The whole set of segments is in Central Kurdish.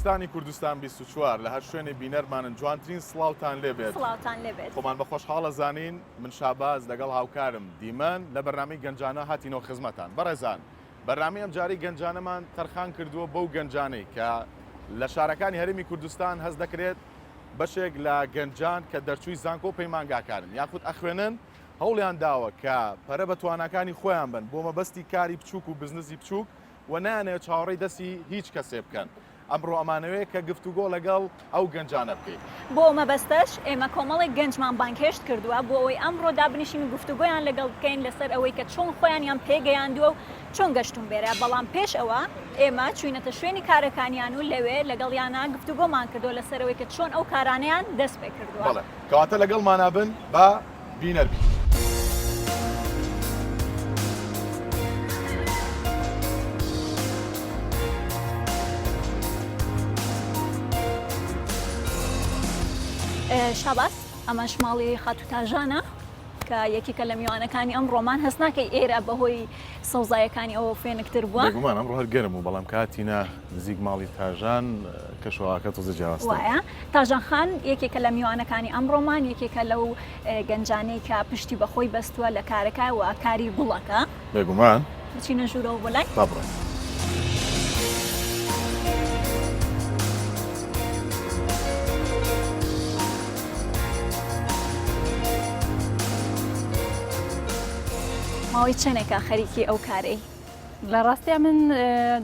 کوردستانی کوردستان 24 لە هەر شوێنێ بینەرمانن جوانترین سڵاوتان لێبێت. سڵاوتان لێبێت. خۆمان بە خۆشحاڵە زانین من شاباز لەگەڵ هاوکارم دیمەن لە بەرنامەی گەنجانە هاتینەوە خزمەتان. بەڕێزان بەرنامەی ئەم جاری گەنجانەمان تەرخان کردووە بەو گەنجانەی کە لە شارەکانی هەرێمی کوردستان هەست دەکرێت بەشێک لە گەنجان کە دەرچووی زانکۆ پەیمانگاکارن یاخود ئەخوێنن هەوڵیان داوە کە پەرە بە توانەکانی خۆیان بن بۆ مەبەستی کاری بچووک و بزنسی بچووک و نانێت چاوەڕێی دەستی هیچ کەسێ بکەن. ئەمڕۆ ئەمانەوەیە کە گفتوگۆ لەگەڵ ئەو گەنجانە بکەیت. بۆ مەبەستەش ئێمە کۆمەڵێک گەنجمان بانکێشت کردووە بۆ ئەوەی ئەمڕۆ دابنیشین و گفتوگۆیان لەگەڵ بکەین لەسەر ئەوەی کە چۆن خۆیانیان پێگەیاندووە و چۆن گەشتون بێرە. بەڵام پێش ئەوە ئێمە چوینەتە شوێنی کارەکانیان و لەوێ لەگەڵیانە گفتوگۆمان کردو لەسەرەوەی کە چۆن ئەو کارانیان دەست پێ کردووە. بەڵێ کەواتە لەگەڵمانە بن بە بینەربی. شاباس ئەمەش ماڵی خاتوتاژانە کە یەکێکە لە میوانەکانی ئەم ڕۆمان هەست ناکەی ئێرە بەهۆی سەوزایەکانی ئەوە فێنکتر بووە. بێگومان ئەمڕۆ هەر گەرم و بەڵام کاتینە نزیک ماڵی تاژان کەشەوەکە تۆزە جیاوازتر. وایە تاژان خان یەکێکە لە میوانەکانی ئەم ڕۆمان یەکێکە لەو گەنجانەی کە پشتی بەخۆی بەستووە لە کارەکە و کاری گوڵەکە. بێگومان بچینە ژوورەوە بۆ لای. بابڕێ. ماوەی چەندێکە خەریکی ئەو کارەی؟ لە ڕاستیا من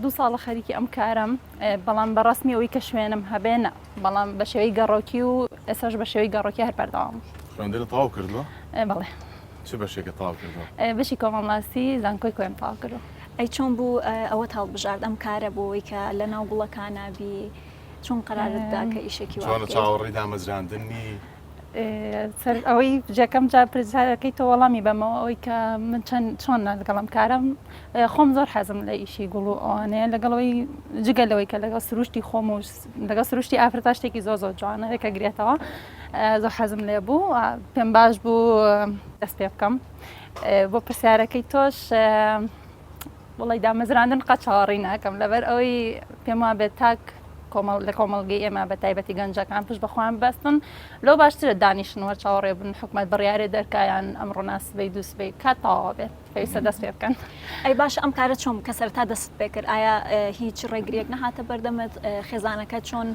2 ساڵە خەریکی ئەم کارم بەڵام بەڕاستمی ئەوەی کە شوێنم هەبێنە بەڵام بە شێوەی گەڕۆکی و ئێساش بە شێوەی گەڕۆکی هەر بەردەوام. خوێندنت تەواو کردووە؟ بەڵێ. چه بەشێکە تەواو کردووە؟ بەشی کۆمەڵناسی زانکۆی کۆیم تەواو کردووە. ئەی چۆن بوو ئەوە هەڵبژارد ئەم کارە بۆەوەی کە لە ناو گوڵەکانە بی چۆن قەرارتدا کە ئیشێکی وا چۆنە چاوەڕێی دامەزراندنی ئەوەی جەکەم جا پرسیارەکەی تۆ وەڵامی بەمەوە ئەوەی کە من چۆن لەگەڵم کارم خۆم زۆر حەزم لە ئیشی گوڵ و ئەوانەیە لەگەڵەوەی جگەلەوەی کە لەگەڵ سروشتی خۆم و لەگەڵ سروشتی ئافرەتا شتێکی زۆر جوانە کە گرێتەوە زۆر حەزم لێ بوو پێم باش بوو دەست پێ بکەم. بۆ پرسیارەکەی تۆش وڵی دامەزراندن قەت چاوەڕێی ناکەم لەبەر ئەوەی پێم وا بێت تاک لە کۆمەڵگەی ئێمە بە تایبەتی گەنجەکان پشت بەخۆیان بەستن لەو باشترە دانیشتنەوە چاوەڕێ بن حکومەت بڕیارێ دەرکایان ئەمڕۆ ناسبەی دووسبەی کات تەواو بێت پێویستە دەست پێ بکەن. ئەی باش ئەم کارە چۆن کە سەرتا دەست پێ کرد ئایا هیچ ڕێگریەک نەهاتە بەردەمت خێزانەکە چۆن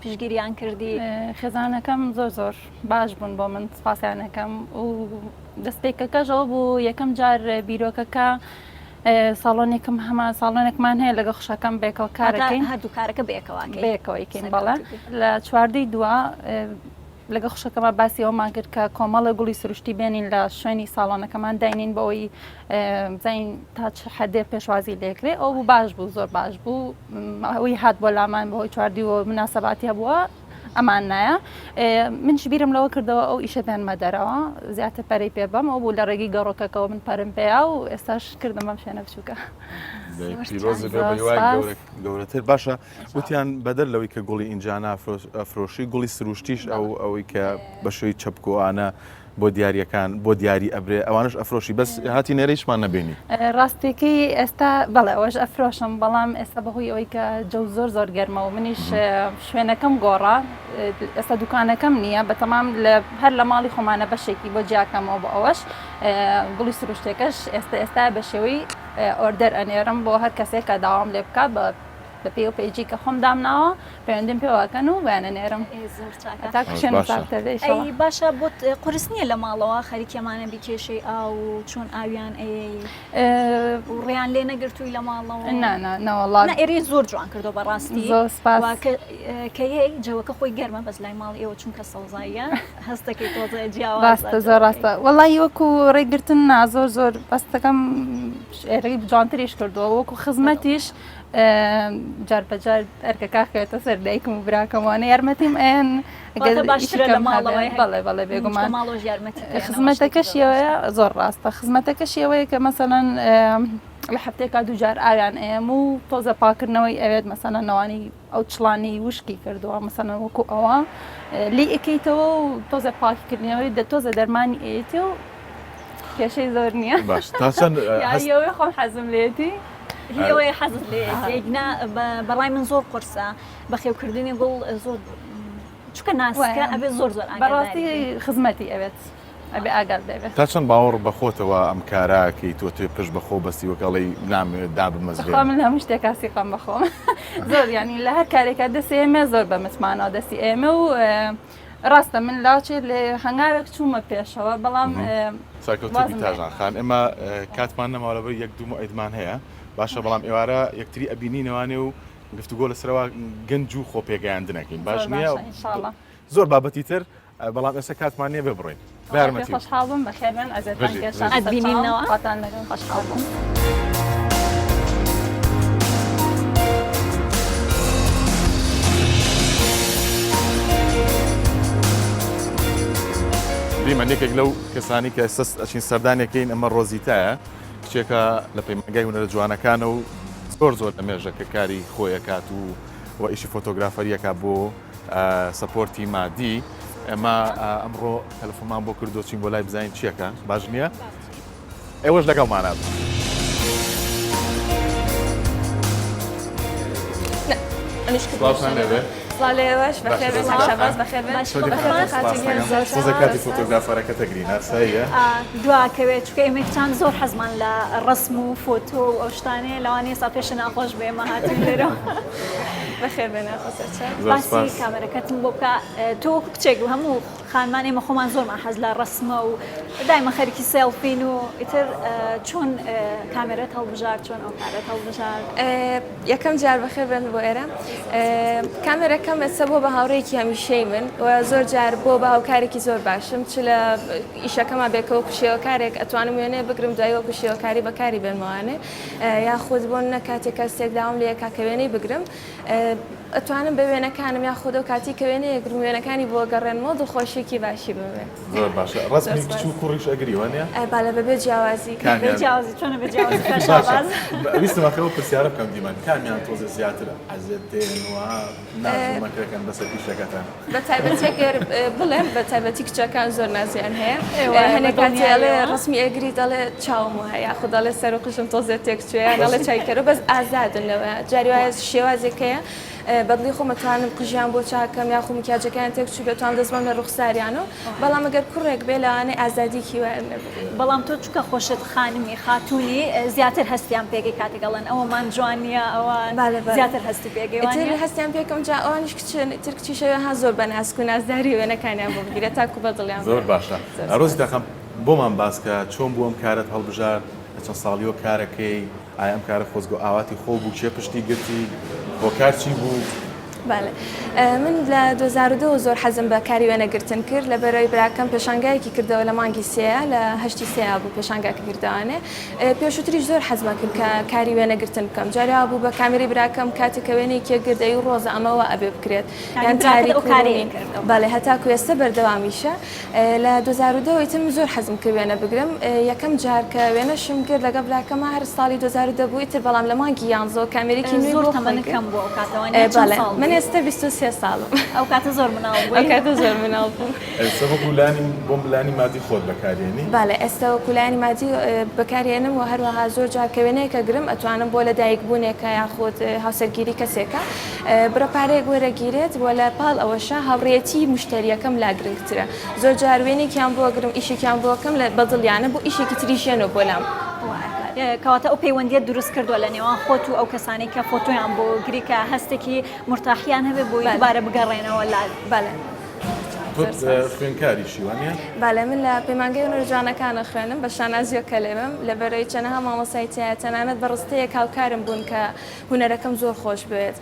پشتگیریان کردی؟ خێزانەکەم زۆر باش بوون بۆ من سپاسیانەکەم و دەست پێکەکەژەوە بوو یەکەم جار بیرۆکەکە ساڵۆنێکم هەمان ساڵۆنێکمان هەیە لەگە خوشەکەم بێکەوە کارەکەین هەردوو کارەکە بێکەوەیکەین بەڵێ لە چواردەی دووە لەگە خوشەکەمە باسی ئەومان کرد کە کۆمەڵە گوڵی سروشتی بێنین لە شوێنی ساڵۆنەکەمان داینین بۆ ئەوی بزین تا حەدێ پێشوازی لێکرێ ئەو بوو باش بوو زۆر باش بوو ئەوەی هات بۆ لامان بەهۆی چواردی و مناسەباتی هەبووە ئەمان نایە منش بیرم لەوە کردەوە ئەو ئیشە بێنمە دەرەوە زیاتر پەرەی پێ بەم ئەو بوو لە ڕێگەی گەڕۆکەکەەوە من پەرم پێیا و ئێستاش کردم بەم شوێنە بچووکە. گەورەتر باشە وتیان بەدەر لەوەی کە گوڵی ئینجانە ئەفرۆشی گوڵی سروشتیش ئەوەی کە بە شوی چەپکۆوانە بۆ دیاریەکان بۆ دیاری ئەبرێ ئەوانش ئەفرۆشی بەس هاتی نێرەیشمان نەبێنی. ڕاستێکی ئێستا بەڵێ ئەوەش ئەفرۆشم بەڵام ئێستا بەهۆی ئەوەی کە جەو زۆر گەرمە و منیش شوێنەکەم گۆڕا ئێستا دوکانەکەم نییە بەتەمام هەر لە ماڵی خۆمانە بەشێکی بۆ جیاکەمەوە بۆ ئەوەش گوڵی سروشتێکەش ئێستا بە شێوەی ئۆردەر ئەنێرم بۆ هەر کەسێک کە داوام لێ بکات بە پێ و پێیجی کە خۆم دامناوە پەیوەندیم پێوەکەن و بەیانە نێرم باشە بۆ قورس نییە لە ماڵەوە خەریکێمانە بیکێشەی ئاو چۆن ئاویان ڕێیان لێ نەگرتووی لە ماڵەوە ناوەڵات ئێری زۆر جوان کردو بەڕاستی کە یەک جەوەکە خۆی گەرمە بەس لای ماڵی ئێوە چونکە سەوزاییە هەستەکەی تۆزە جیاوازە ڕاستە زۆر ڕاستە وەڵی وەکو ڕێگرتن زۆر بەستەکەم ئێرەی جوانتریش کردووە وەکو خزمەتیش جار بەجار ئەرکەکە خێتە سەر دایکم و براکەمانە یارمەتیم ئەیان بەڵێ بێگومان خزمەتەکەشیەوەیە زۆر ڕاستە خزمەتەکەشیەوەیە کە مەسەڵەن لە هەفتێکا دووجار ئاویان ئێم و تۆزە پاکردنەوەی ئەوێت مەسەڵەن نەوانی ئەو چڵانی وشکی کردووە مەسەڵەن وەکو ئەوە لی ئەکەیتەوە و تۆزە پاکردنەوەی تۆزە دەرمانی ئێتی و کێشەی زۆر نییە باش تا چەند یاریەوەی خۆم حەزم لێتی هیەوەی حەزت لێنا بەڵای من زۆر قرسە بەخێوکردنی گوڵ زۆر چکە ناسکە ئەبێت زۆر زۆر بەڕاستی خزمەتی ئەوێت ئەبێ ئاگات دەبێت تا چەند باوەڕ بەخۆتەوە ئەم کاراکەی تۆ توێ پشت بەخۆ بەستی وەکەڵی نامێت دابمەزرێ من هەموو شتێک کاسیقام بەخۆم زۆر ینی لە هەر کارێکە دەستی ئێمە زۆر بە متمانەوە دەستی ئێمە و ڕاستە من لاچێت لێ هەنگاوێک چوومە پێشەوە بەڵام ساکەوتبی تاژان خان ئێمە کاتمان نەماوەڵەبەر یەک دوو ئەیدمان هەیە باشە بەڵام ئێوارە یەکتری ئەبینینەوانێ و گفتوگۆ لەسەرەوە گەنج و خۆپێگەیاندنەکەین باش نییە زۆر بابەتی تر بەڵام ئێستا کاتمان نییە ببڕین بارمەتی خۆشحاڵم بەخێربن ئەزێتان کێشان ئەبینینەوە خۆتان لەگەڵ خۆشحاڵ بووم. دیمەندێکێک لەو کەسانی کە ئێستا ئەچین سەردانێکەین ئەمە ڕۆزیتایە کچێکە لە پەیمانگای هونەرە جوانەکانە و زۆر لە مێژە کە کاری خۆیەکات و ئیشی فۆتۆگرافەریەکە بۆ سەپۆرتی مادی ئەمە ئەمڕۆ تەلەفۆنمان بۆ کردو چین بۆ لای بزانین چیەکە باش نییە؟ ئێوەش لەگەڵمانە ساڵێوەش بەخێربێت شەباز بەخێربێت کاتی فۆتۆگرافەرەکە تەگرینە سایە دواکەوێت چکە ئێمەچان زۆر حەزمان لە ڕسم و فۆتۆ و ئەو شتانەیە لەوانەیە سا پێشە ناخۆش بێ ئێمە هاتوین لێرە بەخێربێنە باسی کامەرەکەتم بۆ بکە تۆ کچێک و هەموو خانمان ئێمە خۆمان زۆرمان حەز لە ڕسمە و دایمە خەرکی سێڵفین و ئیتر چۆن کامێرەت هەڵبژار چۆن ئەو کارەت هەڵبژار یەکەم جار بەخێربێن بۆ ئێرە کامێرەکەم ئێستا بۆ بە هاوڕێکی هەمیشەی من و زۆر جار بۆ بە هاوکارێکی زۆر باشم چ لە ئیشەکەمە بێکەوە کوشێوەکارێک ئەتوانم وێنێ بگرم دوایەوە کوشێوەکاری بەکاری بێنمەوانێ یاخود بۆ نە کاتێکە سێکداوم لە یەکا وێنەی بگرم ئەتوانم بە وێنەکانم یاخود و کاتی کە وێنەیە گرم وێنەکانی بۆ گەڕێنمەوە دڵخۆشیێکی باشی ببێ زۆر باشە ڕسمی کچ و کوڕیش ئەگری وانە باە بەبێ جیاوازی چۆنە بە جیاواز ویستمەکەەوە پرسیارە بکەم دیمان کامیان تۆزە زیاتر ئەزێت دێن و نازمەکەەکەن بەسەر پیشەکەتان بە تایبەتێکگەر بڵێن بە تایبەتی کچەکان زۆر نازیان هەیە هەنێک کاتێڵێ ڕسمی ئەگری دەڵێ چاوم وهەیە یاخود دەڵێ سەر و قشم تۆزێت تێکچوێیان دەڵێ چایکەرە بەس ئازادن لەوە جاری وایە شێوازێکەیە بەدڵی خۆمەتوانم قژیان بۆ چاکەم یا خۆمکیاجەکان تێکچوو بێتوان دەستبم لە ڕوخساریانەوە بەڵام ئەگەر کوڕێک بێ لەوانەیە ئازادیکی وایە بەڵام تۆ چکە خۆشت خانمی خاتونی زیاتر هەستیان پێگەی کاتێکگەڵن ئەوەمان جوانیە ئەوە زیاتر هەستی پێگەی هەستیان پێکەم جا ئەوانش ترکچی شەوە ها زۆر بەناسک و نازداری وێنەکانیان بۆ بگیرێت تاکو بەدڵیان زۆر باشە ڕۆزی دەخەم بۆمان باسکە چۆن بووم کارت هەڵبژار چەند ساڵیۆ کارەکەی ئایا ئەم کارە خۆزگۆ ئاواتی خۆ بوو چێ پشتی گرتی بۆ کارچی بوو؟ بله من لە 2002 زۆر حەزم بە کاری وێنەگرتن کرد لە بەرەوەی براکەم پێشانگایەکی کردەوە لە مانگی سێە لە هەشتی سێیا بوو پێشانگاکە کردوانێ پێشووتریش زۆر حەزمە کرد کە کاری وێنەگرتن بکەم جاریا بوو بە کامێری براکەم کاتێکە وێنێکی گردەی و ڕۆزە ئەمەوە ئەبێ بکرێت یان تاریکاری بەڵێ هەتاکو ئێستا بەردەوامیشە لە 2002 تم زۆر حەزم کرد وێنە بگرم یەکەم جار کە وێنەشم کرد لەگە براکەمە هەر ساڵی 2002 بوو ئیتر بەڵام لە مانگی یانزۆ کامێرێکی نوێ زۆر تەمەنەکەم بۆ ئەو کاتەوە من ئێستا 23 ساڵم ئەو کاتە زۆر مناڵ بوو ئەو کاتە زۆر مناڵ بوو ئێستا وەکولانی بۆم بلانی مادی خۆت بەکارێنی باە ئێستا وەکولانی مادی بەکارێنم و هەروەها زۆر جار کە وێنەیەکە گرم ئەتوانم بۆ لە دایکبوونێکە یاخۆت هاوسەرگیری کەسێکە بڕەپارەیەک وەرەگیرێت بۆ لە پاڵ ئەوەشە هاوڕێتی مشتریەکەم لا گرنگترە زۆر جار وێنێکیان بۆ گرم ئیشێکیان بۆکەم لە بەدڵیانە بۆ ئیشێکی تریژێنەوە بۆ لام کەواتە ئەو پەیوەندیت دروست کردووە لە نێوان خۆت و ئەو کەسانی کە فۆتۆیان بۆ گریکە هەستێکی مرتاحیان هەبێ بۆی دووبارە بگەڕێنەوە بەڵێ خوێنکاریشی وانە؟ باە من لە پەیمانگەی هونەرجوانەکانە خوێنم بە شانازیۆ کەلێمم لە بەرەوەی چەنەها مامۆسایتایە تەنانەت بە ڕستەیەک هاوکارم بوون کە هونەرەکەم زۆر خۆش بێت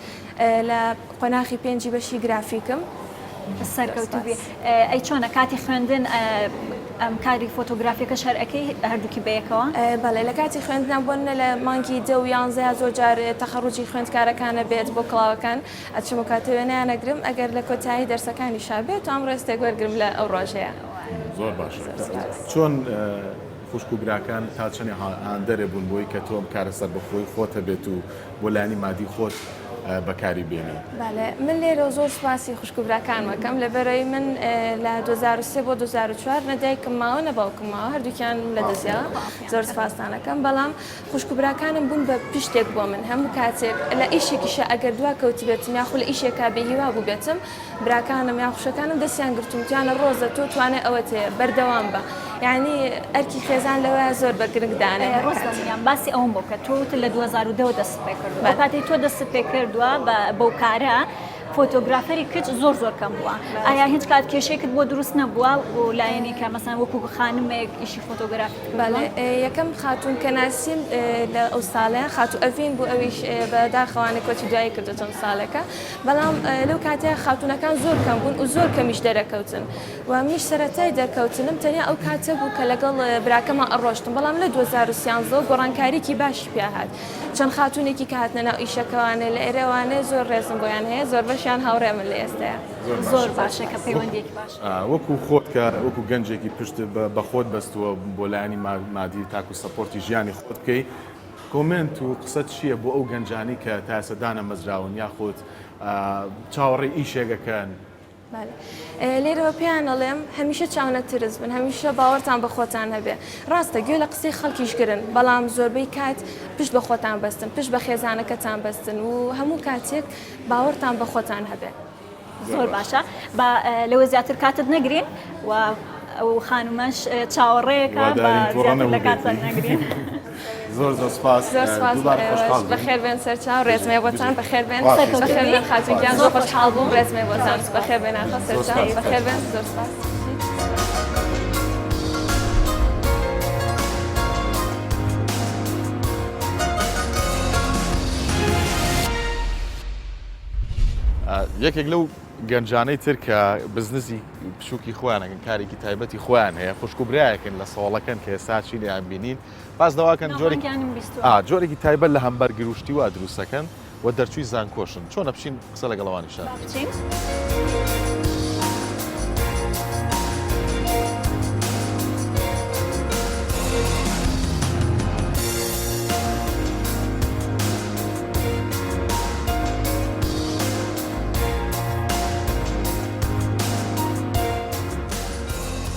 لە قۆناغی پێنجی بەشی گرافیکم سەرکەوتو بێ ئەی چۆنە کاتی خوێندن ئەم کاری فۆتۆگرافیەکە شەرەکەی هەردووکی بەیەکەوە بەڵێ لە کاتی خوێندنان بۆنە لە مانگی 10 و 11 زۆر جار تەخەڕوجی خوێندکارەکانە بێت بۆ کڵاوەکان ئەچم و کاتەوێنیان نەگرم ئەگەر لە کۆتایی دەرسەکانی شابێت و ئەم ڕێستێک وەرگرم لە ئەو ڕۆژەیە زۆر باشە چۆن خوشک و براکان تا چەنێ هاندەرێ بوون بۆی کە تۆم کارە سەر بەخۆی خۆتە بێت و بۆ لایانی مادی خۆت بەکاری بێنی. من لێرە زۆر سپاسی خوشکبراکان مەکەم لەبەرەوەی من لە 2023 بۆ 2004 نەدایکم ماوە نەباوکم ماوە هەردووکیان لە دەستیەوە زۆر سپاسانەکەم بەڵام خوشکبراکانم بوون بە پشتێک بۆ من هەموو کاتێک لە ئیشێکیشە ئەگەر دوا کەوتی بێتم یاخو لە ئیشێکا بێهیوا بوو بێتم براکانم یا خوشەکانم دەستیان گرتم توانە ڕۆزە تۆ توانێت ئەوە تێ بەردەوام بە یعنی ئەرکی خێزان لەوە زۆر بەگرنگدانێ ڕۆستیان باسی ئەوم بۆ کە تۆ لە 2010 دەست پێ کردووە کاتی تۆ دەست پێ کردووە بەو کارە فۆتۆگرافەری کچ زۆر کەم بووە ئایا هیچ کات کێشێکت بۆ دروست نەبووە و لایەنی کە مەسان وەکو خانمێک ئیشی فۆتۆگرافی یەکەم خاتون کە ناسیم لە ئەو ساڵەیە خاتو ئەڤین بوو ئەویش بەداخەوانی کۆچی دوایی کردو چەند ساڵێکە بەڵام لەو کاتەیە خاتونەکان زۆر کەم بوون و زۆر کەمیش دەرەکەوتن و میش سەرەتای دەرکەوتنم تەنیا ئەو کاتە بوو کە لەگەڵ براکەمە ئەڕۆشتم بەڵام لە 2013 گۆڕانکاریکی باشی پێ هات چەند خاتونێکی کە هاتنە ناو ئیشەکەوانێ لە ئێرەوانێ زۆر ڕێزم بۆیان هەیە زۆر بەشیان هاوڕێ من لە ئێستەیە زۆر باشە کە پەیوەندێکی باش وەکو خۆت کە وەکو گەنجێکی پشت بە خۆت بەستووە بۆ لایانی مادی تاکو سەپۆرتی ژیانی خۆت بکەی کۆمنت و قسەت چییە بۆ ئەو گەنجانی کە تاسەدانە مەزراون یاخۆت چاوەڕێ ئیشێگەکەن لێرەوە پێیان ئەڵێم هەمیشە چاونە ترس بن هەمیشە باوەڕتان بە خۆتان هەبێ ڕاستە گوێ لە قسەی خەڵکیشگرن بەڵام زۆربەی کات پشت بە خۆتان بەستن پشت بە خێزانەکەتان بەستن و هەموو کاتێک باوەڕتان بە خۆتان هەبێ زۆر باشە بە لەوە زیاتر کاتت نەگرین و ئەو خانومەش چاوەڕێیەکە بە زیاتر لە کاتان نەگرین زۆر سپاس بەخێربێن سەرچاو ڕێزمێ بۆتان بەخێربێن بەخێربێن خاتونکیان زۆر خۆشحاڵ بووم ڕێزمێ بۆتان بەخێربێن ئاخە سەرچاو بەخێربێن زۆر سپاس یەکێک لەو گەنجانەی تر کە بزنسی پشوکی خۆیانەکەن کارێکی تایبەتی خۆیان هەیە خوشکوبرایەکن لە سۆڵەکەن کە ئێستا چی لێیان بینین باس دەواکەن جۆرێکی تایبەت لە هەمبەر گروشتی و دروستەکەن و دەرچووی زانکۆشن چۆنە بچین قسە لەگەڵەوانیشان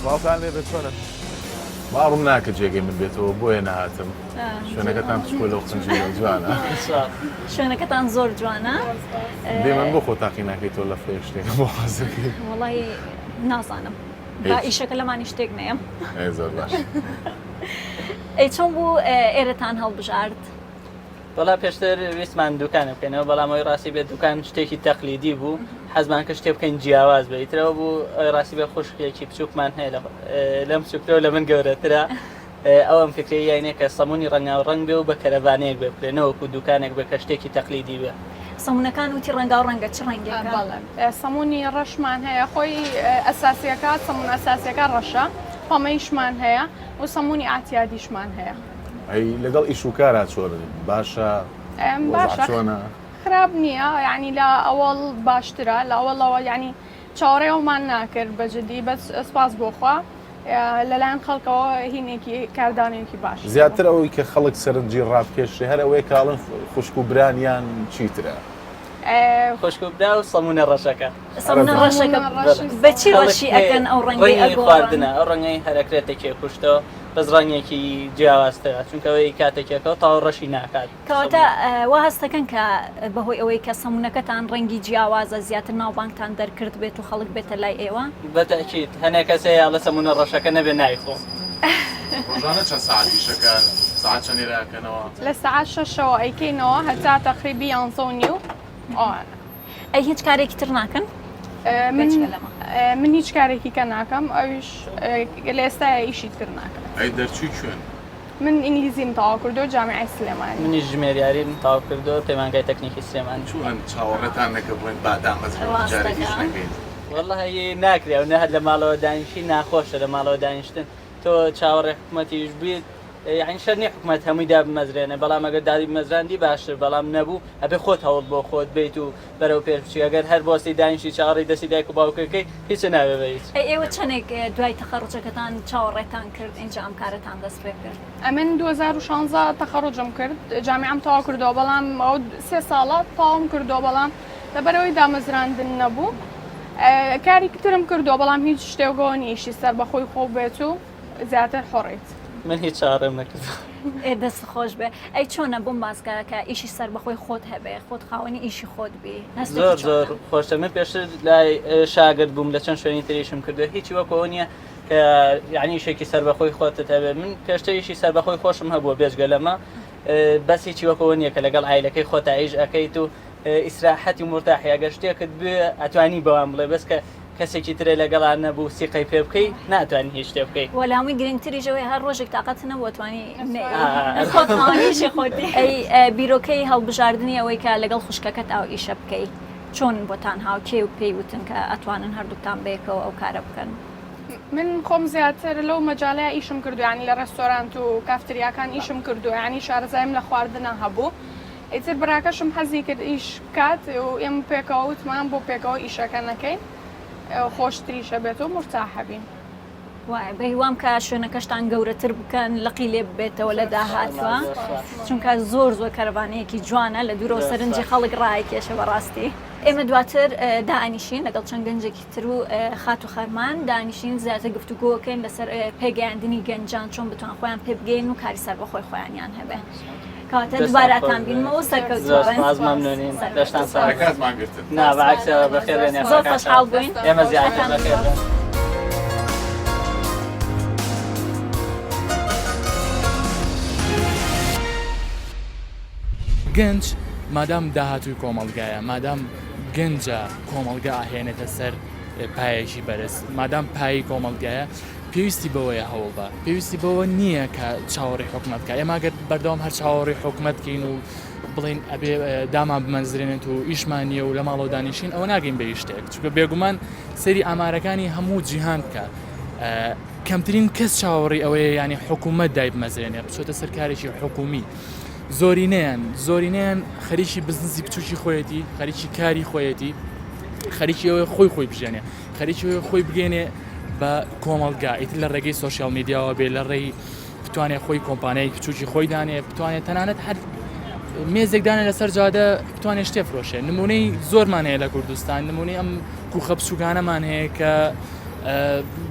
باوکان لێ بێت چۆنە باڕوم ناکە جێگەی من بێتەوە بۆیە نەهاتم شوێنەکەتان پچکۆ لەو خنجی جوانە شوێنەکەتان زۆر جوانە دێ من بۆ خۆ تاقی ناکەیت تۆ لە فێ شتێکە بۆ حەزەکەی وەڵی نازانم با ئیشەکە لەمانی شتێک نەیەم زۆر باش ئەی چۆن بوو ئێرەتان هەڵبژارد وەڵا پێشتر ویستمان دوکانە بکەنەوە بەڵام ئەوی ڕاستی بێت دوکان شتێکی تەقلیدی بوو حەزمان کە شتێ بکەین جیاواز بێتەوە بوو ڕاستی بێ خوشکێکی بچووکمان هەیە لەم بچووکەوە لە من گەورەترە ئەوم فکری یانێ کە سەمونی ڕەنگاو ڕەنگ بێ و بە کەرەبانەیەک بێ بکرێنەوەکو دوکانێک بە کە شتێکی تەقلیدی بێ سەمونەکان وتی ڕەنگاو ڕەنگە چ ڕەنگێکە سەمونی ڕەشمان هەیە خۆی ئەساسیەکە سەمون ئەساسیەکە ڕەشە پەمەیشمان هەیە و سەمونی ئاتیادیشمان هەیە ئەی لەگەڵ ئیش و کارا چۆن باشە چۆنە خراپ نییە یعنی لە ئەوڵ باشترە لە ئەوڵەوە ینی چاوەڕێەوەمان ناکرد بەجددی بەس سپاس بۆخوا لەلایەن خەڵکەوە هینێکی کاردانێکی باش زیاتر ئەوەی کە خەڵک سەرنجی ڕابکێشێ هەر ئەوەی کاڵن خوشک و برانیان چیترە خوشکبرا و سەمونە ڕەشەکە سەمونە ڕەشەکە بەچی ڕەشی ئەکەن ئەو ڕەنگی خواردنە ئەو ڕەنگەی هەرەکرێتێکی کوشتەوە بەس ڕەنگێکی جیاوازترە چونکەوەی کاتێکەکەەوە تاو ڕەشی ناکات کەواتە وا هەستەکەن کە بەهۆی ئەوەی کە سەمونەکەتان ڕەنگی جیاوازە زیاتر ناوبانگتان دەرکرد بێت و خەڵک بێتە لای ئێوە بەتەکیت هەنێک کەسەیە لە سەمونە ڕەشەکە نەبێ نایخۆ ڕۆژانە چەند ساعتیشەکەن ساعت چەندێراکەنەوە لە ساعت 6ەوە ئەیکەینەوە هەتا تەقریبی 11 ئەی هیچ کارێکی تر ناکەن من هیچ کارێکی کە ناکەم ئەویش لە ئێستای ئیشی تر ناکەم ئەی دەرچووی کوێن من ئینگلیزیم تاوا کردو جامعی سلێمانی منی ژمێریاریم تاوا کردو پەیمانگای تەکنیکی سلێمانی چوان چاوەڕێتان نەکە بووین بادامەزارێکیش نەکەین وەڵڵی ناکرێ و نەهت لە ماڵەوە دانیشتی ناخۆشە لە ماڵەوە دانیشتن تۆ چاوەڕێ حکوومەتیش بیت یعنی شەر نییە حکوومەت هەمووی دا بمەزرێنێ بەڵام ئەگەر دادی بمەزراندی باشتر بەڵام نەبوو ئەبێ خۆت هەوڵ بۆ خۆت بیت و بەرەو پێش بچی ئەگەر هەر بۆستی دانیشی چاڕی دەستی دایک و باوکەکەی هیچ ناوێ بێت. ئێوە چەندێک دوای تەخەڕوجەکەتان چاوەڕێتان کرد اینجا ئەم کارەتان دەست پێ کرد؟ من 2016 تەخەڕوجم کرد جامیعەم تەواو کردەوە بەڵام ئەو 3 ساڵە تەواوم کردەوە بەڵام لەبەرەوەی دامەزراندن نەبوو کاری ترم کردەوە بەڵام هیچ شتێکەوە نیشی سەر بەخۆی خۆ بێت و زیاتر حڕیت. من هیچ چارەم نەکرد. دەست خۆش بێ ئەی چۆنە بووم باسکە کە ئیشی سەر بەخۆی خۆت هەبێ خۆت خاوەنی ئیشی خۆت بی زۆر خۆشتە من پێشتر لای شاگرد بووم لە چەند شوێنی تریشم کردو هیچی وەکەوە نییە کە یعنی ئیشێکی سەر بەخۆی خۆتت هەبێ من پێشتر ئیشی سەر بەخۆی خۆشم هەبووە بێژگە لەمە بەس هیچی وەکەوە نییە کە لەگەڵ عایلەکەی خۆتە ئیش ئەەکەیت و ئیسراحەتی و مرتاحی ئەگەر شتێکت بێ ئەتوانی بەوام بڵێ بەس کە کەسێکی ترێ لەگەڵان نەبوو سیقەی پێ بکەی ناتوانانی هیچ شتێ بکەی وەلامی گرنگتریژەوەی هەر ڕۆژێک تااقەت نەبووتوانی خۆتیشی خۆتی ئەی بیرۆکەی هەڵبژاردننی ئەوەی کە لەگەڵ خوشکەکەت ئەو ئیشە بکەیت چۆن بۆتان هاوکێ و پێی وتن کە ئەتوانن هەردووتان بێکەوە ئەو کارە بکەن. من خۆم زیاتر لەو مەجاالەیە ئیشم کردو ینی لە ڕێستۆرانت و کافتریاکان ئیشم کردو ینی شارەزایم لە خواردنە هەبوو ئیتر براکەشم حەزی کرد ئیش بکات و ئێمە پێکەوە وتمان بۆ پێکەوە ئیشەکە نەکەین خۆشتریشە بێت و مرتاحە بین. وای بەهیوام کە شوێنەکەشتان گەورەتر بکەن لەقی لێ ببێتەوە لە داهاتوە چونکە زۆر کەرەوانەیەکی جوانە لە دوورەوە سەرنجی خەڵک ڕایکێشە بەڕاستی. ئێمە دواتر دانیشین لەگەڵ چەند گەنجێکی تر و خات و خەرمان دانیشین زیاتر گفتوگۆکەین لەسەر پێگەیاندنی گەنجان چۆن بتوان خۆیان پێ بگەین و کاری سەر بەخۆی خۆیانیان هەبێ. کاتە دوبارەتان بینمەوە سەرکەوتمانونین دەشتان ساکاتمان گرتن نابعکسەوە بەخێر زۆر خۆشحاڵ بووین ئێمە زیاتر بەخێر. گەنج مادام داهاتوی کۆمەڵگایە مادام گەنجە کۆمەڵگا ئاهێنێتە سەر پایەکی بەرز مادام پایی کۆمەڵگایە پێویستی بەوەیە هەوڵ بە پێویستی بەوە نییە کە چاوەڕی حکومەتکە ئێماگەر بەردەوام هەر چاوەڕی حکومەتکەین و بڵین ئەبێ دامان بمەنزرێنێت و ئیشمانیە و لە ماڵەوە دانیشین ئەوە ناگەین بە شتێک چونکە بێگومان سەری ئامارەکانی هەموو جیهان بکە کەمترین کەس چاوەڕی ئەوەیە ینی حکوومەت دای بمەزرێنێ بچۆتە سەر کارێکی حکومی زۆرینەیان خەریکی بزنسی بچوکی خۆیەتی خەریکی کاری خۆیەتی خەریکی ئەوەی خۆی بژێنێ خەریکی خۆی بگەێنێ بە کۆمەڵگا ئیتر لە ڕێگەی سوۆسیال میدیاوە بێ لە ڕێی بتوانێت خۆی کۆمپانیای بچوکی خۆی دانێ بتوانێت تەنانەت هەر مێزێکدانێت لەسەر جادە بتوانێت شتێ فرۆشێ نمونەی زۆرمان هەیە لە کوردستان نمونەی ئەم کوخە بچووکانەمان هەیە کە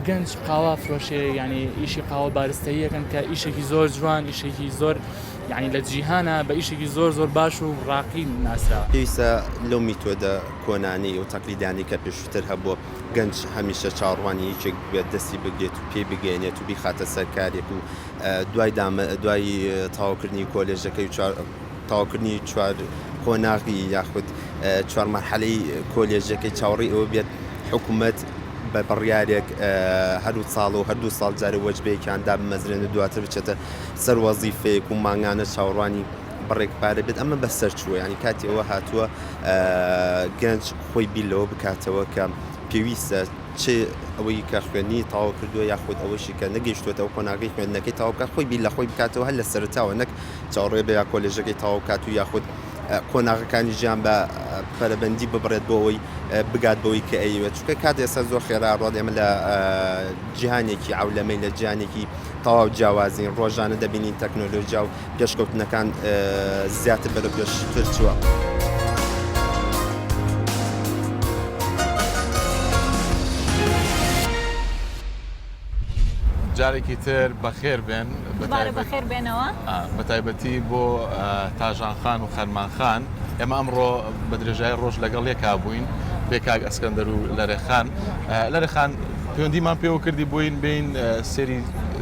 گەنج قاوا فرۆشێ ینی ئیشی قاوە بارستەیەکەن کە ئیشێکی زۆر جوان ئیشێکی زۆر یعنی لە جیهانە بە ئیشێکی زۆر باش و ڕاقی ناسرا. پێویستە لەو میتۆدە کۆنانی و تەقلیدانی کە پێشتر هەبووە گەنج هەمیشە چاڕوانی یەکێک بێت دەستی بگرێت و پێ بگەێنێت و بیخاتە سەرکارێک و دوای تەواوکردنی کۆلێژەکەی تەواوکردنی چوار قۆناغی یاخود چوار مەرحەلەی کۆلێژەکەی چاوەڕێی ئەوە بێت حکوومەت بە بڕیارێک هەردوو ساڵ و هەردوو ساڵ جارە وەجبەیەکیاندا بمەزرێن و دواتر بچێتە سەر وەزیفەیەک و مانگانە چاوەڕوانی بڕێکپارە بێت ئەمە بەسەر چووە ینی کاتی ئەوە هاتووە گەنج خۆی بیلەوە بکاتەوە کە پێویستە چه ئەوەی کە خوێنی تاوا کردووە یاخود ئەوەشی کە نەگەیشتوێتە ئەو کۆناغی خوێندنەکەی تاواکە خۆی بی لە خۆی بکاتەوە هەر لە سەرتاوە نەک چاوەڕێ بە یا کۆلێژەکەی تاوا بکات و یاخود کۆناغەکانی ژیان بە پەرەبەندی ببڕێت بۆ ئەوەی بگات بەوەی کە ئەیوێت چونکە کات ئێستا زۆر خێرا ڕۆڵ ئێمە لە جیهانێکی عەولەمەی لە جیهانێکی تەواو جیاوازین ڕۆژانە دەبینین تەکنۆلۆژیا و پێشکەوتنەکان زیاتر بەرە پێشتر چووە. جارێکی تر بەخێر بێن بەخێر بێنەوە بە تایبەتی بۆ تاژانخان و خەرمانخان ئێمە ئەمڕۆ بە درێژای ڕۆژ لەگەڵ یەکا بووین بێکاک ئەسکەندەر و لەرەخان پەیوەندیمان پێوە کردی بووین بین سێری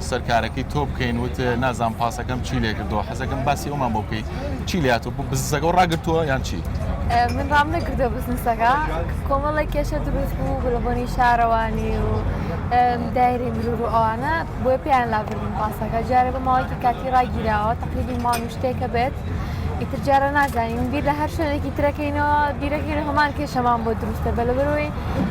سەرکارەکەی تۆ بکەین وت نازان پاسەکەم چی لێ کردەوە حەزەکەم باسی ئەومان بۆ بکەیت چی لاتۆ بۆ بزنسەکە و ڕاگرتووە یان چی؟ من ڕام نەکردە بزنسەکە کۆمەڵی کێشە دروست بوو بلەبوونی شارەوانی و دایری مرور و ئەوانە بۆیە پێیان لابردین پاسەکە جارە بە ماوەیەکی کاتی ڕاگیراوە تەقریبی ماڵ و شتێکە بێت ئیتر جارە نازانین بیر لە هەر شوێنێکی ترەکەینەوە بیرەکەین هەمان کێشەمان بۆ دروستە بە لەبەرەوەی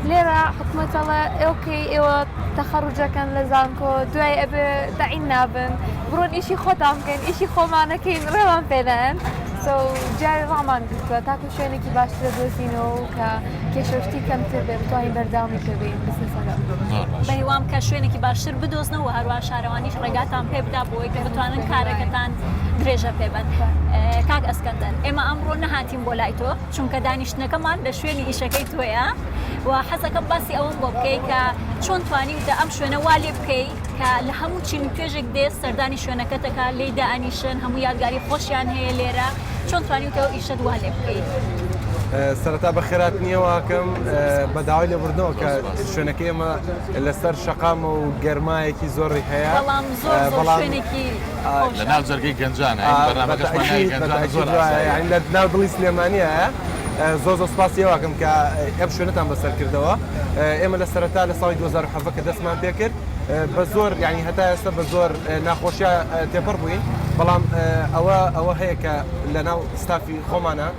لێرە حکوومەتەڵە ئێوەکەی ئێوە تەخەڕوجەکەن لە زانکۆ دوای ئەبێ داعین نابن بڕۆن ئیشی خۆتان بکەین ئیشی خۆمانەکەین ڕێوان پێدەن جارێ ڕامان گرتووە تاکو شوێنێکی باشتر دۆزینەوە کە کێشەشتی کەمتر بێ بتوانین بەرداوامی پێبین بزنسەکە بەهیوام کە شوێنێکی باشتر بدۆزنەوە هەروە شارەوانیش ڕێگاتان پێ بدا بۆی کە بتوانن کارەکەتان درێژە پێبن. کاک ئەسکەندەر ئێمە ئەمڕۆ نەهاتیم بۆ لای تۆ چونکە دانیشتنەکەمان لە شوێنی ئیشەکەی تۆیە و حەزەکەم باسی ئەوم بۆ بکەی کە چۆن توانیوتە ئەم شوێنە وا لێ بکەی کە لە هەموو چین توێژێک دێت سەردانی شوێنەکەتەکە لێی دائانیشن هەموو یادگاری خۆشیان هەیە لێرە چۆن توانیوتەوە ئیشت وا لێ بکەیت. سەرەتا بە خێرات نییەوەکەم بە داوای لێبوردنەوە کە شوێنەکەی ئێمە لەسەر شەقامە و گەرمایەکی زۆری هەیە بەڵام زۆر شوێنێکی لە ناو جەرگەی گەنجانە لە ناو دڵی سلێمانیە زۆر سپاسیەوەکەم کە ئەم شوێنتان بەسەر کردەوە. ئێمە لە سەرەتا لە ساڵی 2007 کە دەستمان پێ کرد بە زۆر ینی هەتا ئێستا بە زۆر ناخۆشیە تێپەڕ بووین بەڵام ئەوە هەیە کە لە ناو ستافی خۆمانە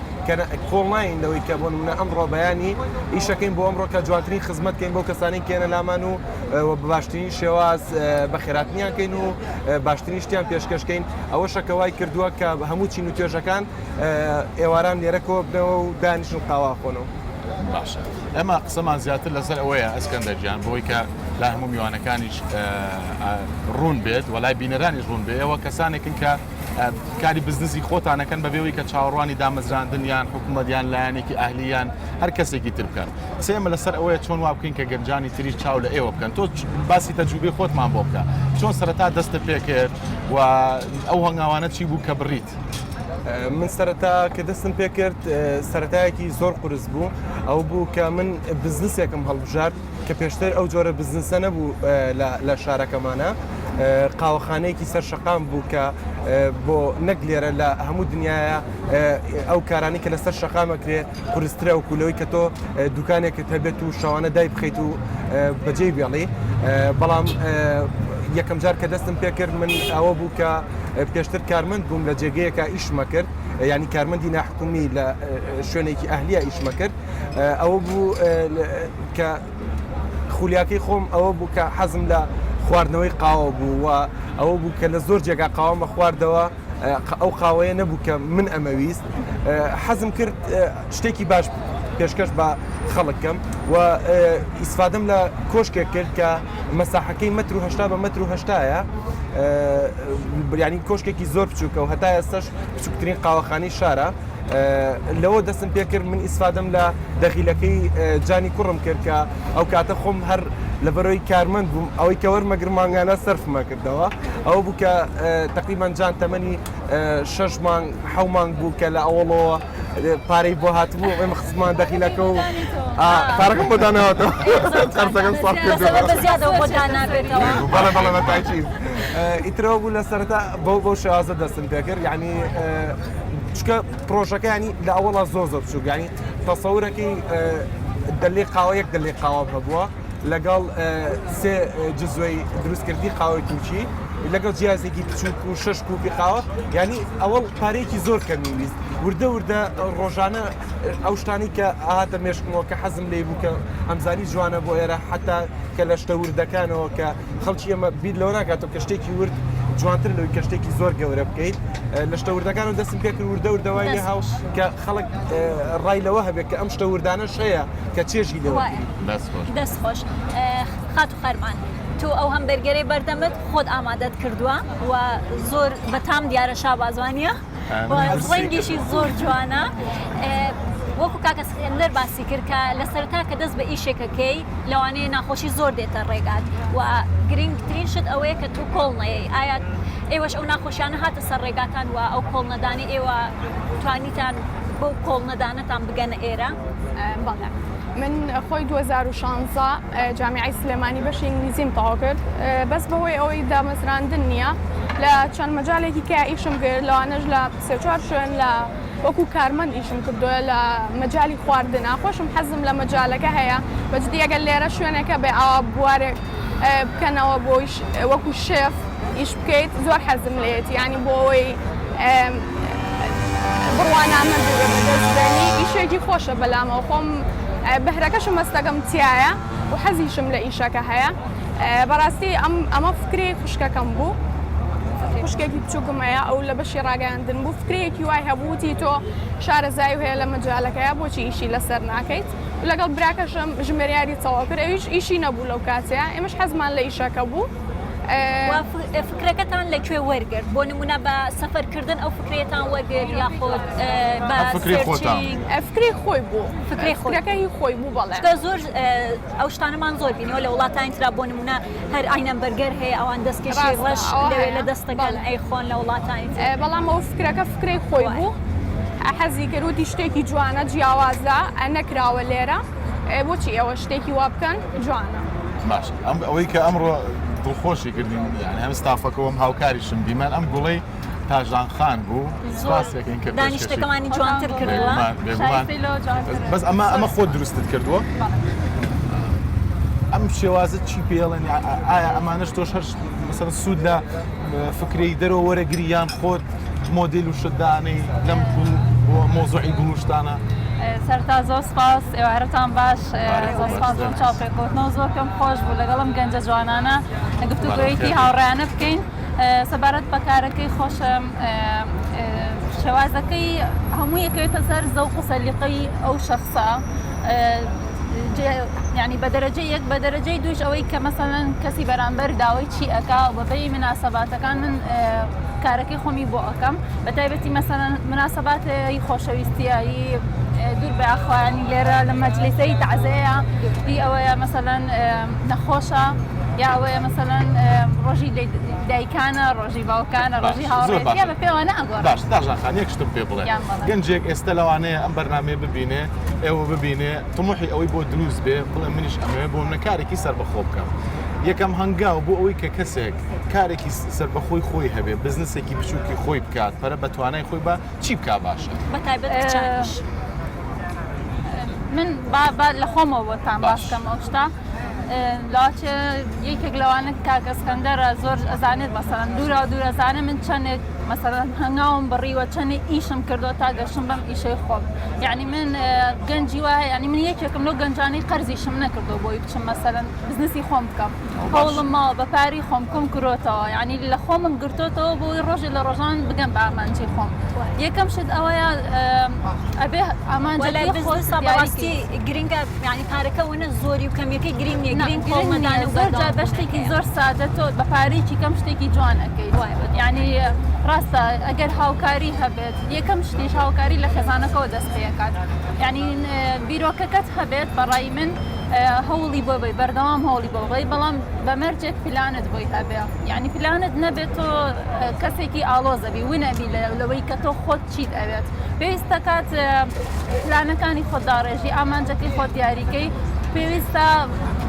کۆڵناین لەوەی کە بۆ منە ئەمڕۆ بەیانی ئیشەکەین بۆ ئەمڕۆ کە جوانترین خزمەتکەین بۆ کەسانی کێنە لامان و باشترین شێواز بە خێراتنیانکەین و باشترین شتیان پێشکەشکەین ئەوە شەکەوای کردووە کە هەموو چین و توێژەکان ئێواران لێرەکەوە بنەوە و دانیشن قاوا خۆنەوە. باشە ئەمە قسەمان زیاتر لەسەر ئەوەیە ئەسکەندەرجیان بۆی کە لا هەموو میوانەکانیش ڕوون بێت وەلای بینەرانیش ڕوون بێ ئەوە کەسانێکن کە کاری بزنسی خۆتانەکەن بەبێەوەی کە چاوەڕوانی دامەزراندنیان حکوومەتیان لایەنێکی ئاهلیان هەر کەسێکی تر بکەن. سێمە لەسەر ئەوەیە چۆن وا بکەین کە گەنجانی تریش چاو لە ئێوە بکەن. تۆ باسی تەجروبەی خۆتمان بۆ بکە چۆن سەرەتا دەستە پێ کرد و ئەو هەنگاوانە چی بوو کە بڕیت؟ من سەرەتا کە دەستم پێ کرد سەرەتایەکی زۆر قورس بوو ئەو بوو کە من بزنسێکم هەڵبژارد کە پێشتر ئەو جۆرە بزنسە نەبوو لە شارەکەمانە قاوەخانەیەکی سەر شەقام بوو کە بۆ نەک لێرە لە هەموو دنیاە ئەو کارانی کە لەسەر شەقامەکرێ قورسترە و کولەوەی کە تۆ دوکانێکت هەبێت و شەوانە دای بخەیت و بەجێ بێڵی بەڵام یەکەم جار کە دەستم پێ کرد من ئەوە بوو کە پێشتر کارمەند بووم لە جێگەیەکە ئیشمە کرد ینی کارمەندی ناحکومی لە شوێنێکی ئەهلیە ئیشمە کرد ئەوە بوو کە خولیاکەی خۆم ئەوە بوو کە حەزم لە خواردنەوەی قاوە بوو و ئەوە بوو کە لە زۆر جێگا قاوەمە خواردەوە ئەو قاوەیە نەبوو کە من ئەمەویست حەزم کرد شتێکی باش پێشکەش بە خەڵکەم و ئیسفادەم لە کۆشکێک کرد کە مەساحەکەی مەتر و هەشتا بە مەتر و هەشتایە ینی کۆشکێکی زۆر بچووکە و هەتا ئێستاش بچووکترین قاوەخانەی شارە لەوە دەستم پێ کرد من ئیسفادەم لە دەخیلەکەی جانی کوڕم کرد کە ئەو کاتە خۆم هەر لەبەرەوەی کارمەند بووم ئەوەی کە وەرمەگرمانگانە سەرفمە کردەوە ئەوە بوو کە تقریبان جان تەمەنی 6 مانگ 7 مانگ بوو کە لە ئەوڵەوە پارەی بۆ هاتبوو ئێمە خزمان دەخیلەکە و پارەکەم بۆ داناوەتەوە قەرزەکەم ساڵ کردووە ئیترەوە بوو لە سەرەتا بەو شێوازە دەستم پێ کرد یعنی چکە پرۆژەکە ینی لە ئەوڵا زۆر زۆر بچووک ینی تەسەورەکەی دەلێ قاوە یەک دەلێ قاوە هەبووە لەگەڵ سێ جزوەی دروستکردی قاوەی تووچی لەگەڵ جیازێکی بچووک و 6 کوپی قاوە ینی ئەوەڵ پارەیەکی زۆر کەمی ویست وردە وردە ڕۆژانە ئەو شتانی کە ئاهاتە مێشکمەوە کە حەزم لێ بوو کە ئەمزانی جوانە بۆ ئێرە حتا کە لە شتە وردەکانەوە کە خەڵکی ئەمە بیر لەوە ناکاتەوە کە شتێکی ورد جوانتر لەوەی کە شتێکی زۆر گەورە بکەیت لە شتە وردەکان و دەستم پێ کرد وردە وردەوای لێ هاو کە خەڵک ڕای لەوە هەبێت کە ئەم شتە وردانەش هەیە کە چێژی لەوە دەست خۆش خات و خەرمان تو ئەو هەمبەرگەرەی بەردەمت خۆت ئامادەت کردووە و زۆر بەتام دیارە شابازوانیە ڕەنگیشی زۆر جوانە وەکو کاکە ئەسکەندەر باسی کرد کە لە سەرەتا کە دەست بە ئیشێکەکەی لەوانەیە ناخۆشی زۆر دێتە ڕێگات و گرنگترین شت ئەوەیە کە تو کۆڵ نەیەی ئایا ئێوەش ئەو ناخۆشیانە هاتە سەر ڕێگاتان و ئەو کۆڵ نەدانی ئێوە توانیتان بۆ کۆڵ نەدانەتان بگەنە ئێرە؟ بەڵێ من خۆی 2016 جامیعی سلێمانی بەشی ئینگلیزیم تەواو کرد بەس بەهۆی ئەوەی دامەزراندن نییە لە چەند مەجالێکی کە ئیشم کرد لەوانەش لە 3-4 شوێن لە وەکو کارمەند ئیشم کردووە لە مەجای خواردنە خۆشم حەزم لە مەجالەکە هەیە بەجددی ئەگەر لێرە شوێنێکە بێ ئاوا بوارێک بکەنەوە بۆ وەکو شێف ئیش بکەیت زۆر حەزم لێت ینی بۆ ئەوەی بڕوانامە بەدەستێنی ئیشێکی خۆشە بەلامەوە خۆم بەهرەکەشم مەستەکەم تایە و حەزیشم لە ئیشەکە هەیە بەڕاستی ئەمە فکرێ خوشکەکەم بوو خوشکێکی بچووکمەیە ئەو لە بەشی ڕاگەاندن بوو فکرێکی وای هەبووتی تۆ شارەزای هەیە لە مەجالەکەیە بۆچی ئیشی لەسەر ناکەیت لەگەڵ براکەشم ژمێریاری تەواو کرد ئەویش ئیشی نەبوو لەو کاتەیە ئێمەش حەزمان لە ئیشەکە بوو فکرەکەتان لەکوێ وەرگرت بۆ نمونە بە سەفەرکردن ئەو فکرێتان وەرگرت یاخۆت بە فکری خۆی بوو فکرەکە هی خۆی بوو بەڵێ زۆر ئەو شتانەمان زۆر بینەوە لە وڵاتانی ترا بۆ نمونە هەر ئاینە بەرگەر هەیە ئەوان دەستکێشی ڕەش لە دەستەکان ئەی خۆن لە وڵاتانی بەڵام ئەو فکرەکە فکرەی خۆی بوو حەزی کردوتی شتێکی جوانە جیاوازە نەکراوە لێرە بۆچی ئەوە شتێکی وا بکەن جوانە باش ئەوەی کە ئەمڕۆ دڵخۆشی کردین یعنی هەم ستافەکەەوەم هاوکاریشم دیمان ئەم گوڵەی تاژان خان بوو سپاسێکین کە دانیشتەکەمانی جوانتر کردووە بەس ئەمە خۆت دروستت کردووە ئەم شێوازت چی پێڵێن ئایا ئەمانش تۆش هەر مەسەڵەن سوود لە فکرەی دەرەوە وەرەگری یان خۆت مۆدیل و شتدانەی لەم بۆ مۆزوعی گوڵشتانە سەرتا زۆر سپاس ئێوارەتان باش زۆر سپاس بۆ چاوپێککەوتنەوە زۆر پێم خۆش بوو لەگەڵم گەنجە جوانانە گفتوگویەکی هاوڕێیانە بکەین سەبارەت بە کارەکەی خۆشم شێوازەکەی هەموو یەکەوێتە سەر زەوق و سەلیقەی ئەو شەخصە ینی بە دەرەجە یەک بە دەرەجەی دوش ئەوەی کە مەسەڵەن کەسی بەرامبەر داوای چی ئەکا بەبێی مناسەباتەکان من کارەکەی خۆمی بۆ ئەەکەم بە تایبەتی مەسەڵەن مناسەباتی خۆشەویستیایی دوور بە ئاخوانی لێرە لە مەجلیسەی تەعزەیە هی ئەوەیە مەسەڵەن نەخۆشە یا ئەوەیە مەسەڵەن ڕۆژی دایکانە ڕۆژی باوکانە ڕۆژی هاوڕێتیە بە پێوانە ئەگۆڕ باش داژان یەک شتم پێ بڵێ گەنجێک ئێستا لەوانەیە ئەم بەرنامێ ببینێ ئێوە ببینێ تموحی ئەوەی بۆ دروست بێ بڵێ منیش ئەمەوێ بۆ منە کارێکی سەربەخۆ بکەم یەکەم هەنگاو بۆ ئەوەی کە کەسێک کارێکی سەربەخۆی خۆی هەبێ بزنسێکی بچووکی خۆی بکات پەرە بە توانای خۆی بە چی بکا باشە بەتایبەت من لە خۆمەوە بۆتان باسکەم ئەو شتا لاچە یەکێک لەوانە کاکەسکەندەرە زۆر ئەزانێت مەسەڵەن دوورە زانە من چەندێک مەسەڵەن هەنگاوم بڕیوە چەندێک ئیشم کردو تا گەشتم بەم ئیشەی خۆم یعنی من گەنجی وایە ینی من یەکێکم لەو گەنجانەی قەرزیشم نەکردو بۆی بچم مەسەڵەن بزنسی خۆم بکەم هەوڵم ماوە بە پاری خۆم کۆم کردۆتەوە ینی لە خۆمم گرتۆتەوە بۆی ڕۆژی لە ڕۆژان بگەم بە ئامانجی خۆم یەکەم شت ئەوەیە ئەبێ ئامانجەی بەڕاستی گرنگە ینی پارەکە وەنە زۆری و کەمیەکەی گرنگ نیە گرنگ زۆر بەشتێکی زۆر سادە تۆ بە پارێکی کەم شتێکی جوان ئەەکەیت ینی ڕاستە ئەگەر هاوکاری هەبێت یەکەم شتیش هاوکاری لە خێزانەکەەوە دەست پێەکات ینی بیرۆکەکەت هەبێت بەڕای من هەوڵی بۆ بی بەردەوام هەوڵی بۆ بڵی بەڵام بەمەرجێک پلانت بۆی هەبێ ینی پلانت نەبێت تۆ کەسێکی ئالۆزەبی ونەبی لەوەی کە تۆ خۆت چیت ئەوێت پێویستە کات پلانەکانی خۆداڕێژی ئامانجەکەی خۆت دیاریکەی پێویستە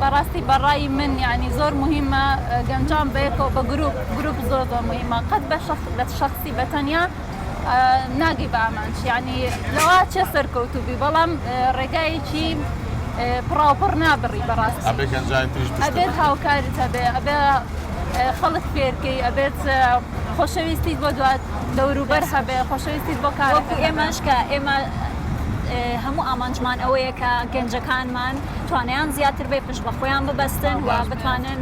بەڕاستی بەڕای من ینی زۆر مهمە گەنجان بەیەکەوە بە گروپ زۆر مهمە قەت بە شخصی بەتەنیا ناگەی بە ئامانچ ینی لەوا چێ سەرکەوتوبی بەڵام ڕێگایەکی پڕاوپڕ نابڕی بەڕاستی ئەبێت هاوکاریت هەبێ ئەبێ خەڵک فێرکەی ئەبێت خۆشەویستیت بۆ دوات دەوروبەر هەبێ خۆشەویستیت بۆ کارەکە ئێمەش کە ئێمە هەموو ئامانجمان ئەوەیە کە گەنجەکانمان توانیان زیاتر بێ پشت بە خۆیان ببەستن و بتوانن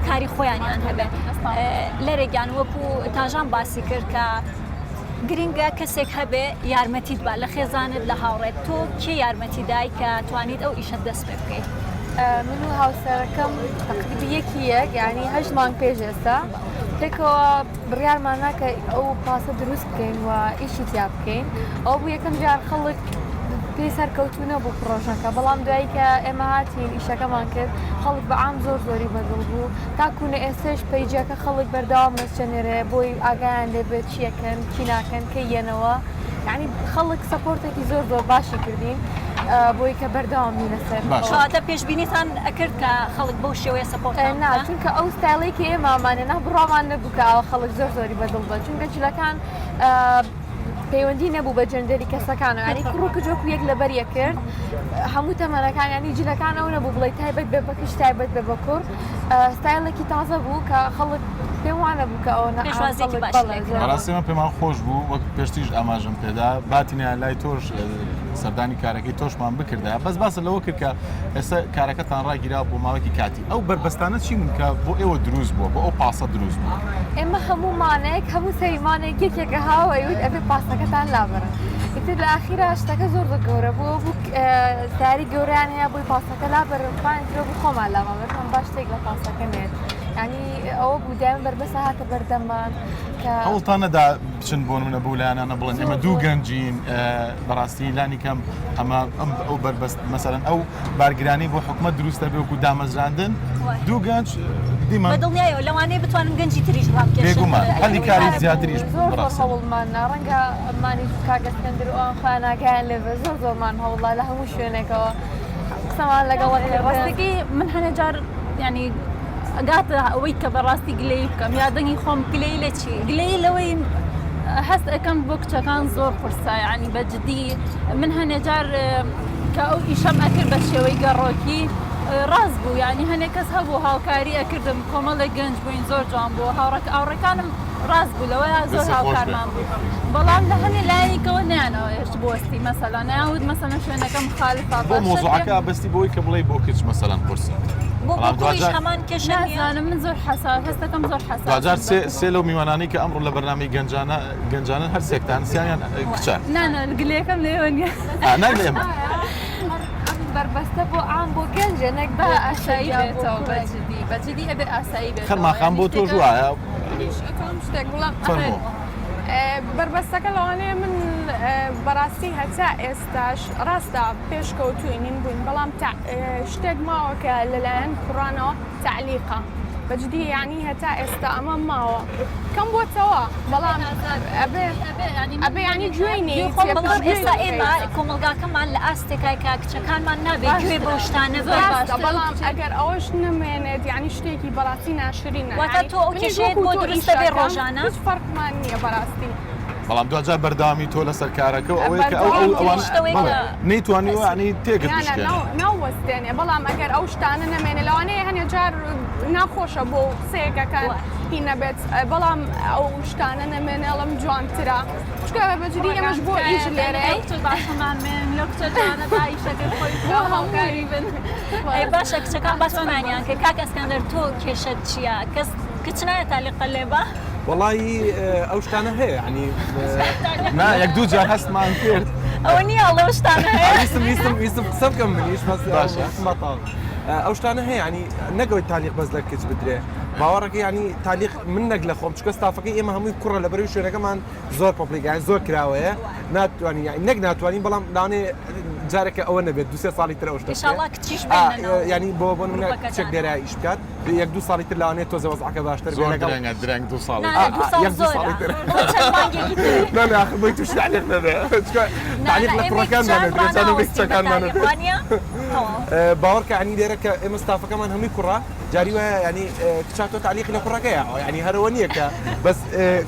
کاری خۆیانیان هەبێت لەرێکیان وەکو تاژان باسی کرد کە گرنگە کەسێک هەبێ یارمەتیت با لە خێزانت لە هاوڕێت تۆ کێ یارمەتی دای کە توانیت ئەو ئیشە دەست پێ بکەیت من و هاوسەرەکەم تقریبی یەک یعنی 8 مانگ پێش ئێستا تێکەوە بڕیارمان ناکە ئەو پاسە دروست بکەین و ئیشی تیا بکەین ئەو بوو یەکەم جار خەڵک پێی سەرکەوتوونە بوو پرۆژەکە بەڵام دوایی کە ئێمە هاتین ئیشەکەمان کرد خەڵک بە عام زۆری بەدڵ بوو تاکوونە ئێستش پەیجەکە خەڵک بەردەوام نەچەنێرێ بۆی ئاگایان لێبێت چیەکەن چی ناکەن کە یەنەوە یعنی خەڵک سەپۆرتێکی زۆر باشی کردین بۆی کە بەردەوامی لەسەر کاتە پێشبینیتان ئەکرد کە خەڵک بەو شێوەیە سەپۆرت نا چونکە ئەو ستایلێکی ئێمامانە نا بڕامان نەبوو کە ئەوە خەڵک زۆری بەدڵ بە چونکە جلەکان پەیوەندی نەبوو بە جەندەری کەسەکانە ینی کوڕکجۆک یەک لەبەریە کرد هەموو تەمەنەکان ینی جلەکان ئەو نەبوو بڵێ تایبەت بێ بەکەش تایبەت بێ بە کوڕ ستایلێکی تازە بوو کە خەڵک پێم وانە بوو کە ئەوە بەڕاستیمە پێمان خۆش بوو وەک پێشتیش ئاماژم پێدا باتینیان لای تۆش سەردانی کارەکەی تۆشمان بکردە بەس باسە لەوە کرد کە ئێستا کارەکەتان ڕاگیرا بۆ ماوەکی کاتی ئەو بربەستانە چی من کە بۆ ئێوە دروست بووە بۆ ئەو پاسە دروست بوو ئێمە هەمومانێک هەموو سەیمانێک یەکێکە هاوەیوت ئەبێ پاسەکەتان لابرن ئیتر لە ئاخیرا شتەکە زۆر گەورە بوو ساری گەوریان هەیە بۆی پاسەکە لابرن بوو خۆمان لامەبێتم باش شتێک لە پاسەکەمێت ینی ئەوە بوو دایان بربەسە هاتە بەردەمان هەوڵتانەدا بچن بۆ منە بوو لایەنانە بڵێن ئێمە دوو گەنجین بەڕاستی لانی کەم ئەمە ئەو بربەست مەسەرەن ئەو بارگرانی بۆ حکومەت دروستە بێوەکو دامەزراندن دوو گەنج دیمە بەدڵنیایەوە لەوانەیە بتوانم گەنجی تریش ڕابکێشم بێگومان هەندی کاری زیاتریش هەوڵماننا ڕەنگە ئەمانی کاگەستکەندر ئەوان خواناگایان لێبێ زۆرمان هەوڵا لە هەموو شوێنێکەوە قسەمان لەگەڵ ڕاستەکەی من هەنە جار ینی ئەگاتە ئەوەی کە بەڕاستی گلەی بکەم یادەنگی خۆم گلەی لە چی گلەی لەوەی هەست ئەەکەم بۆ کچەکان زۆر قورسە ینی بەجددی من هەنێ جار کە ئەو ئیشەم ئەکرد بە شێوەی گەڕۆکی ڕاست بوو ینی هەنێک کەس هەبوو هاوکاری ئەکردم کۆمەڵی گەنج بووین زۆر جوان بوو ئاوڕەکانم ڕاست بوو لەوەی زۆر هاوکارمان بوو بەڵام لە هەنێ لایەکەوە نیانەوە هێشت بۆستی مەسەلا ناود مەسەلا شوێنەکەم مخالفە بۆ مۆزوعەکە بەستی بۆی کە بڵێ بۆ کچ مەسەلەن قورسی هەمان کێشانم من زۆر حساس هەستەکەم زۆر حساس دوجار سێ لەو میوانانی کە ئەمڕۆ لە بەرنامەی گەنجانە هەر سێکتان سییان کچە نانە گلەکەم لێوە نیە نەێمە بربەستە بۆ ئام بۆ گەنجە نەک بە ئاسایی بێتەوە بەجددی ئەبێ ئاسایی بێت خەرماخان بۆ تۆ ژوایە شتێک بڵام بربەستەکە لەوانەیە من بەڕاستی هەتا ئێستاش ڕاستە پێشکەوتوینین بووین بەڵام شتێک ماوەکە لەلایەن کوڕانەوە تعلیقە بەجددی یعنی هەتا ئێستا ئەمە ماوە کەم بۆتەوە بەڵام ئەبێ ینی گوێنی ئێستا ئێمە کۆمەلگاکەمان لە ئاستێکای کا کچەکانمان نابێت گوێ بۆ شتانە بەڵام ئەگەر ئەوەش نمێنێت ینی شتێکی بەڕاستی ناشرینە واتە تۆ ئەو کێشەیەت بۆ دروستە بێ ڕۆژانە هیچ فەرقمان نییە بەڕاستی بەڵام دوجار بەردامی تۆ لەسەر کارەکە و ئەوەیە کە نەیتوانیوە عنی تێگەت ناوەستێنێ بەڵام ئەگەر ئەو شتانە نەمێنێ لەوانەیە هەنێ جار ناخۆشە بۆ سەیەکەکان هی نەبێت بەڵام ئەو شتانە نەمێنێڵم جوانترە چکە بەجددی ئەمەش بۆ ئیش لێرە باشە کچەکان باسمانیان کە کاک ئەسکەندەر تۆ کێشەت چییە کەس کچ نایە تالیقە لێبە وڵی ئەو شتانە هەیە ینی یەک دوو جار هەستمان کرد ئەوە نییە لەو شتانە ویستم قسە بکەم منیش مەتاڵ ئەو شتانە هەیە ینی نەگەوەی تالیق بەس لە کچ بدرێ باوەڕەکە ینی تالیق من نەک لە خۆم چکە ستافەکەی ئێمە هەمووی کوڕە لە بەروی شوێنەکەمان زۆر پۆپلیگیان زۆر کراوەیە ناتوانین نەک ناتوانین بەڵام لاانێ جارێکە ئەوە نەبێت دو سێ ساڵی تر ئەو شتە ینی بۆ بۆ چێک دێرا ئیش بکات یەک دو ساڵی تر لەوانێت تۆ زەوەز عکە باشتر درەنگ دو ساڵ بۆی توش تعلیق نەبێت تعلیق لە کوڕەکانمانەکانمانە باوەڕکە عنی لێرە کە ئێمە ستافەکەمان هەمووی کوڕە جاری وایە ینی کچاتۆ تعلیقی لە کوڕەکەیە ینی هەرەوە نییە کە بەس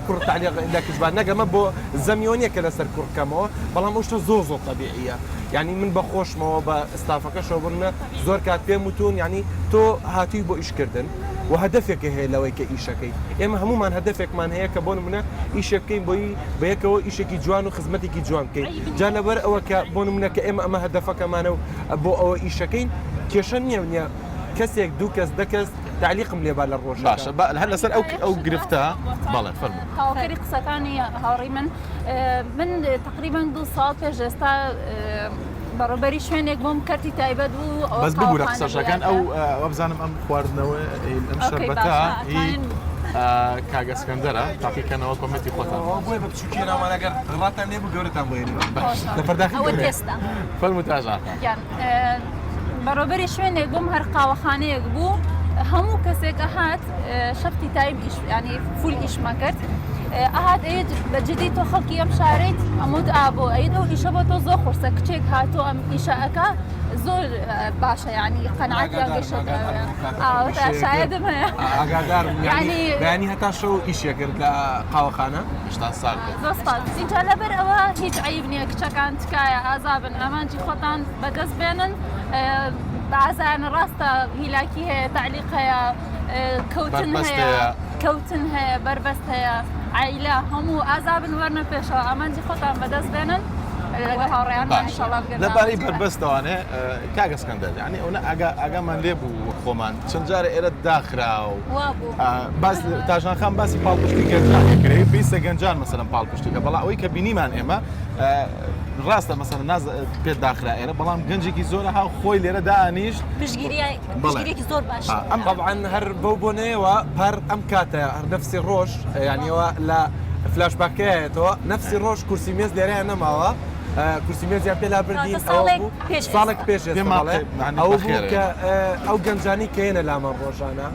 کوڕ تعلیق لە کچبان نەگەمە بۆ زەمیۆنیە کە لەسەر کوڕکەمەوە بەڵام ئەو شتە زۆر زۆر طبیعیە ینی من بەخۆشمەوە بە ستافەکەشەوە بڕنە زۆر کات پێم وتون ینی تۆ هاتووی بۆ ئیشکردن و هەدەفێکە هەیە لەوەی کە ئیشەکەی ئێمە هەمومان هەدەفێکمان هەیە کە بۆ نمونە ئیشەکەین بۆی بەیەکەوە ئیشێکی جوان و خزمەتێکی جوان بکەین جا لەبەر ئەوە کە بۆ نمونە کە ئێمە ئەمە هەدەفەکەمانە و بۆ ئەوە ئیشەکەین کێشە نییە کەسێک دوو کەس دەکەس تعلیقم لێبا لە ڕۆژ باشە هەر لەسەر ئەو گرفتە بەڵێ فەرموو هاوکاری قسەکانی هاوڕی من تقریبا 2 ساڵ پێش ئێستا بەڕۆبەری شوێنێک بۆم کەرتی تایبەت بوو بەس بگورە قسەشەکان ئەو بزانم ئەم خواردنەوە ئەم شەربەتە کاگەسکەندەرە تاقیکەنەوە کۆمەتی خۆتان بۆی بە بچووکی نامانەگەر ڕاتان لێ بوو گەورەتان بۆێنی ئەوە تێستە فەرموو تاژات بەڕۆبەری شوێنێک بۆم هەر قاوەخانەیەک بوو هەموو کەسێکە هات شەفتی تایم ینی فول ئیشمە کرد ئاهات ئەیت بەجددی تۆ خەڵکی ئەم شارێت ئەمود ئابۆ ئەیت ئەو ئیشە بۆ تۆ زۆر خورسە کچێک هاتۆ ئەم ئیشەکە زۆر باشە ینی قەنعاتیان گەشت شایدم هەیە ینی هەتا شەو ئیشە کرد لە قاوەخانە هشتا ساڵ اینجا لەبەر ئەوە هیچ عیب نییە کچەکان تکایە ئازابن ئەمانجی خۆتان بەدەست بێنن بەعزایان ڕاستە هیلاکی هەیە تعلیق هەیە کەوتن هەیە بربەست هەیە عیلا هەموو ئازابن وەرنە پێشەوە ئەمانجی خۆتان بەدەست بێنن لەگەڵ هاوڕێیان ئینشاڵڵا بگەڕێ لەبارەی بربەستەوانێ کاگە ئەسکەندەر یعنی ئەوە ئاگامان لێ بوو خۆمان چەند جارە ئێرە داخرا و باس تاژانخان باسی پاڵپشتی گەنجان کرێ پێویستە گەنجان مەسەلەن پاڵپشتیکە بەڵام ئەوەی کە بینیمان ئێمە ڕاستە مەسەلەن ناز پێ داخرا ئێرە بەڵام گەنجێکی زۆرە ها خۆی لێرە دائانیشت پشگیریەکی زۆر باش ئەم طبعاً هەر بەو بۆنەیەوە پەر ئەم کاتە هەر نفسی ڕۆژ یعنیەوە لە فلاش باکەیەتەوە نفسی ڕۆژ کورسی مێز لێرەیان نەماوە کورسی مێزیان پێلا بردین ساڵێک پێش ئەو بوو کە ئەو گەنجانی کە هێنە لامان ڕۆژانە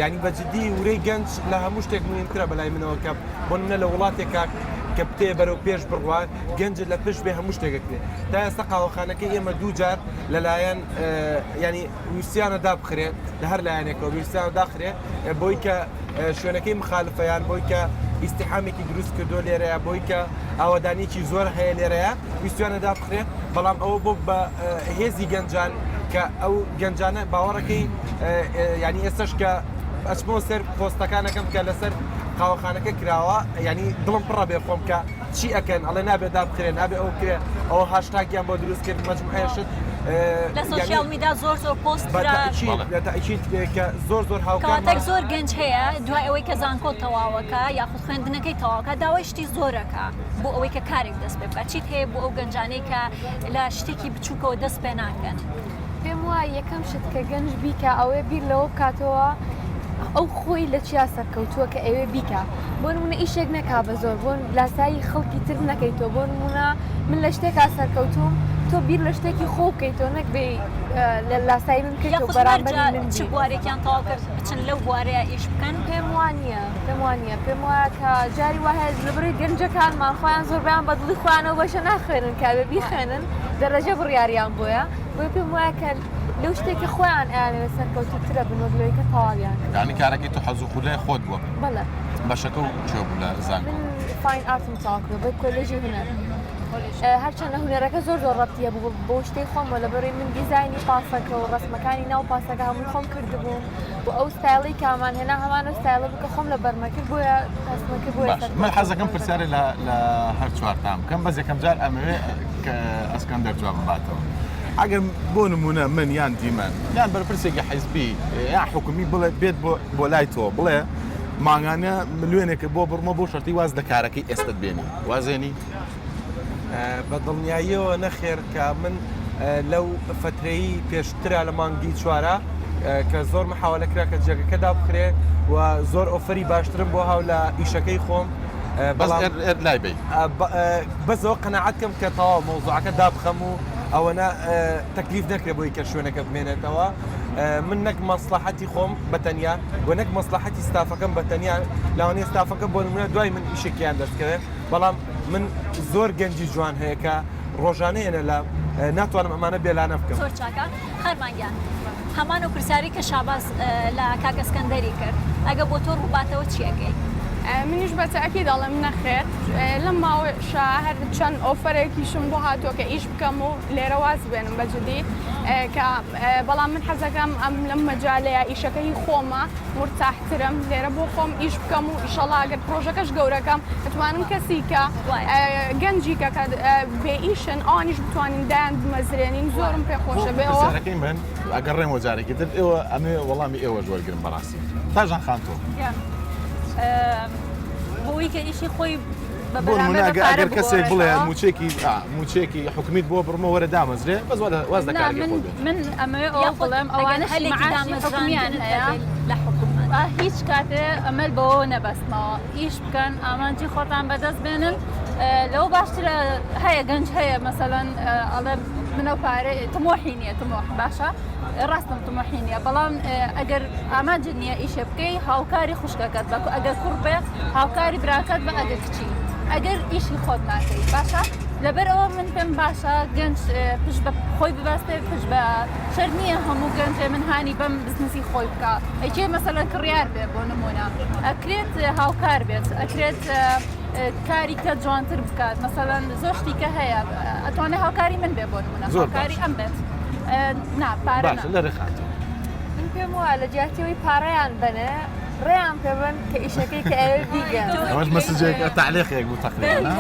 یعنی بەجددی ورەی گەنج لە هەموو شتێک مهمترە بەلای منەوە کە بۆ منە لە وڵاتێکا کە بتێ بەرەو پێش بڕوا گەنجت لە پشت بێ هەموو شتێکەکرێت تا ئێستا قاوەخانەکەی ئێمە دوو جار لەلایەن ینی ویسیانە دابخرێت لە هەر لایەنێکەوە ویسیانە داخرێت بۆی کە شوێنەکەی مخالفەیان بۆی کە ئیسیحامێکی دروست کردو لێرەیە بۆی کە ئاوادانێکی زۆر هەیە لێرەیە ویسیانە دابخرێت بەڵام ئەوە بۆ بە هێزی گەنجان کە ئەو گەنجانە باوەڕەکەی ینی ئێستش کە ئەچمەوە سەر پۆستەکانەکەم کە لەسەر قاوەخانەکە کراوە ینی دڵم پڕە بێ خۆم کە چی ئەکەن ئەڵێ نابێت دابخرێن نابێت ئەو کرێ ئەوە هاشتاگیان بۆ دروست کرد مەجموعەیەشت لە سوشیال میدیا زۆر پۆست کە زۆر هاوکاتێک زۆر گەنج هەیە دوای ئەوەی کە زانکۆ تەواوەکە یاخود خوێندنەکەی تەواوکە داوای شتی زۆرەکە بۆ ئەوەی کە کارێک دەست پێ بکات چیت هەیە بۆ ئەو گەنجانەی کە لە شتێکی بچووکەوە دەست پێ ناکەن پێم وایە یەکەم شت کە گەنج بیکە ئەوەیە بیر لەوە بکاتەوە ئەو خۆی لە چیا سەرکەوتووە کە ئەوێ بیکە بۆ نمونە ئیشێک نەکا بە زۆر بۆن لاسایی خەڵکی تر نەکەیتەوە بۆ نمونە من لە شتێکا سەرکەوتوم تۆ بیر لە شتێکی خۆ بکەیتەوە نەک بێ لە لاسایی من کەیتەوە بەرامبەری من چ بوارێکیان تەواو کرد بچن لەو بوارەیە ئیش بکەن پێم وانە پێم وایە کە جاری وایە لەبەرەوەی گەنجەکانمان خۆیان زۆر بەیان بە دڵی خۆیانەوە بەشە ناخوێنن کابێ بیخێنن دەرەجە بڕیاریان بۆیە بۆ پێم وایە کە لەو شتێکی خۆیان ئەیانەوێت سەرکەوتووترە بنۆگلەوەی کە تەواویان یعنی کارەکەی تو حەزوو خولای خۆت بووە بەڵێ بەشەکە و چێ بوو لە زانکۆ من فاین ئارتم تاوا کردو بە کۆلێژی هونەر هەرچەندە هونەرەکە زۆر ڕەبتیە بوو بۆ شتەی خۆمەوە لەبەرەوەی من دیزایانی پاسەکە و ڕسمەکانی ناو پاسەکە هەمووی خۆم کردبووم بۆ ئەو ستایڵی کامان هێنا هەمان ستایڵە بکە خۆم لە بەرمەکرد بۆیە ڕسمەکە بۆیە من حەزەکەم پرسیارە لە هەر چوارتام کەم بەس یەکەم جار ئەمەوێ کە ئەسکەندەر جواب بباتەوە ئەگەر بۆ نمونە من یان دیمەن یان بەرپرسێکی حیزبی یا حکومی بڵێ بێت بۆ لای تۆ بڵێ ماگانە ملیۆنێکە بۆ بڕمە بۆ شەرتی واز لە کارەکەی ئێستت بێنی وازێنی بە دڵنیاییەوە نەخێر کە من لەو فترەی پێشترا لە مانگی چوارە کە زۆر محاولە کرا کە جێگەکە دابخرێ و زۆر ئۆفری باشترم بۆ هاو لە ئیشەکەی خۆم لای بی بەسەوە قەنەعەتکەم کە تەواو مۆزوعەکە دابخەم و ئەوەنە تەکلیف نەکرێ بۆی کە شوێنەکە بمێنێتەوە من نەک مەسلحەتی خۆم بەتەنیا و نەک مەسلحەتی ستافەکەم بەتەنیا لاوانەیە ستافەکە بۆ نمونە دوای من ئیشێکیان دەستکەوێت بەڵام من زۆر گەنجی جوان هەیە کە ڕۆژانەیەنە لە ناتوانم ئەمانە بێلانە بکەم زۆر چاکە خەرمانگیان هەمان و پرسیاری کە شاباز لە کاک ئەسکەندەری کرد ئەگە بۆ تۆ ڕووباتەوە چیەکەی منیش بەتەکی دەڵێم نەخێت لەم ماوەشە هەر چەند ئۆفەرێکیشم بۆ هاتووە کە ئیش بکەم و لێرە واز بێنم بەجددی کە بەڵام من حەزەکەم ئەم لەم مەجالەیە ئیشەکەی خۆمە مرتاحترم لێرە بۆ خۆم ئیش بکەم و ئیشەڵا ئەگەر پرۆژەکەش گەورەکەم دەتوانم کەسی کە گەنجی کە بێ ئیشن ئەوانیش بتوانین دایان بمەزرێنین زۆرم پێخۆشە بێەوە من ئەگەر ڕێمە جارێکی تر ئێوە ئەمێ وەڵامی ئێوە جوەرگرم بەڕاستی تاژان خان تۆ بۆی کە ئیشی خۆی ئەگەر کەسێک بڵێ موچێکی حکومیت بۆ بڕمە وەرە دامەزرێ بەس واز من ئەمە ئەو بڵێم ئەوانە حکومیان هەیە لە حکومەت هیچ کاتێ ئەمەل بەوە نەبەستمەوە ئیش بکەن ئامانجی خۆتان بەدەست بێنن لەو باشترە هەیە گەنج هەیە مەسەڵەن ئەڵێ منە پارێ تمۆحی نییە تمۆح باشە ڕاستم تمۆحی نییە بەڵام ئەگەر ئامانج نییە ئیشە بکەی هاوکاری خوشکەکەت بە ئەگەر کوڕ بێ هاوکاری براکەت بە ئەگەر کچی ئەگەر ئیشی خۆت ناکەی باشە لەبەر ئەوە من پێم باشە گەنج پشت بە خۆی بباستێ پشت بە شەر نییە هەموو گەنجێ من هانی بەم بزنسی خۆی بکە ئەیکێ مەسەلەن کڕیار بێ بۆ نمونە ئەکرێت هاوکار بێت ئەکرێت کاری کە جوانتر بکات مەسەڵەن زۆر شتیکە هەیە ئەتوانێت هاوکاری من بێ بۆ نمونە هاوکاری ئەم بێت پارە لە ڕێخات من پێم وایە لە جیاتیەوەی پارەیان بنێ ڕێیان پێ بن کە ئیشەکەی کە ئەوێ بیگەن ئەوەش مەسجێک تەعلیقێک بوو تقریبا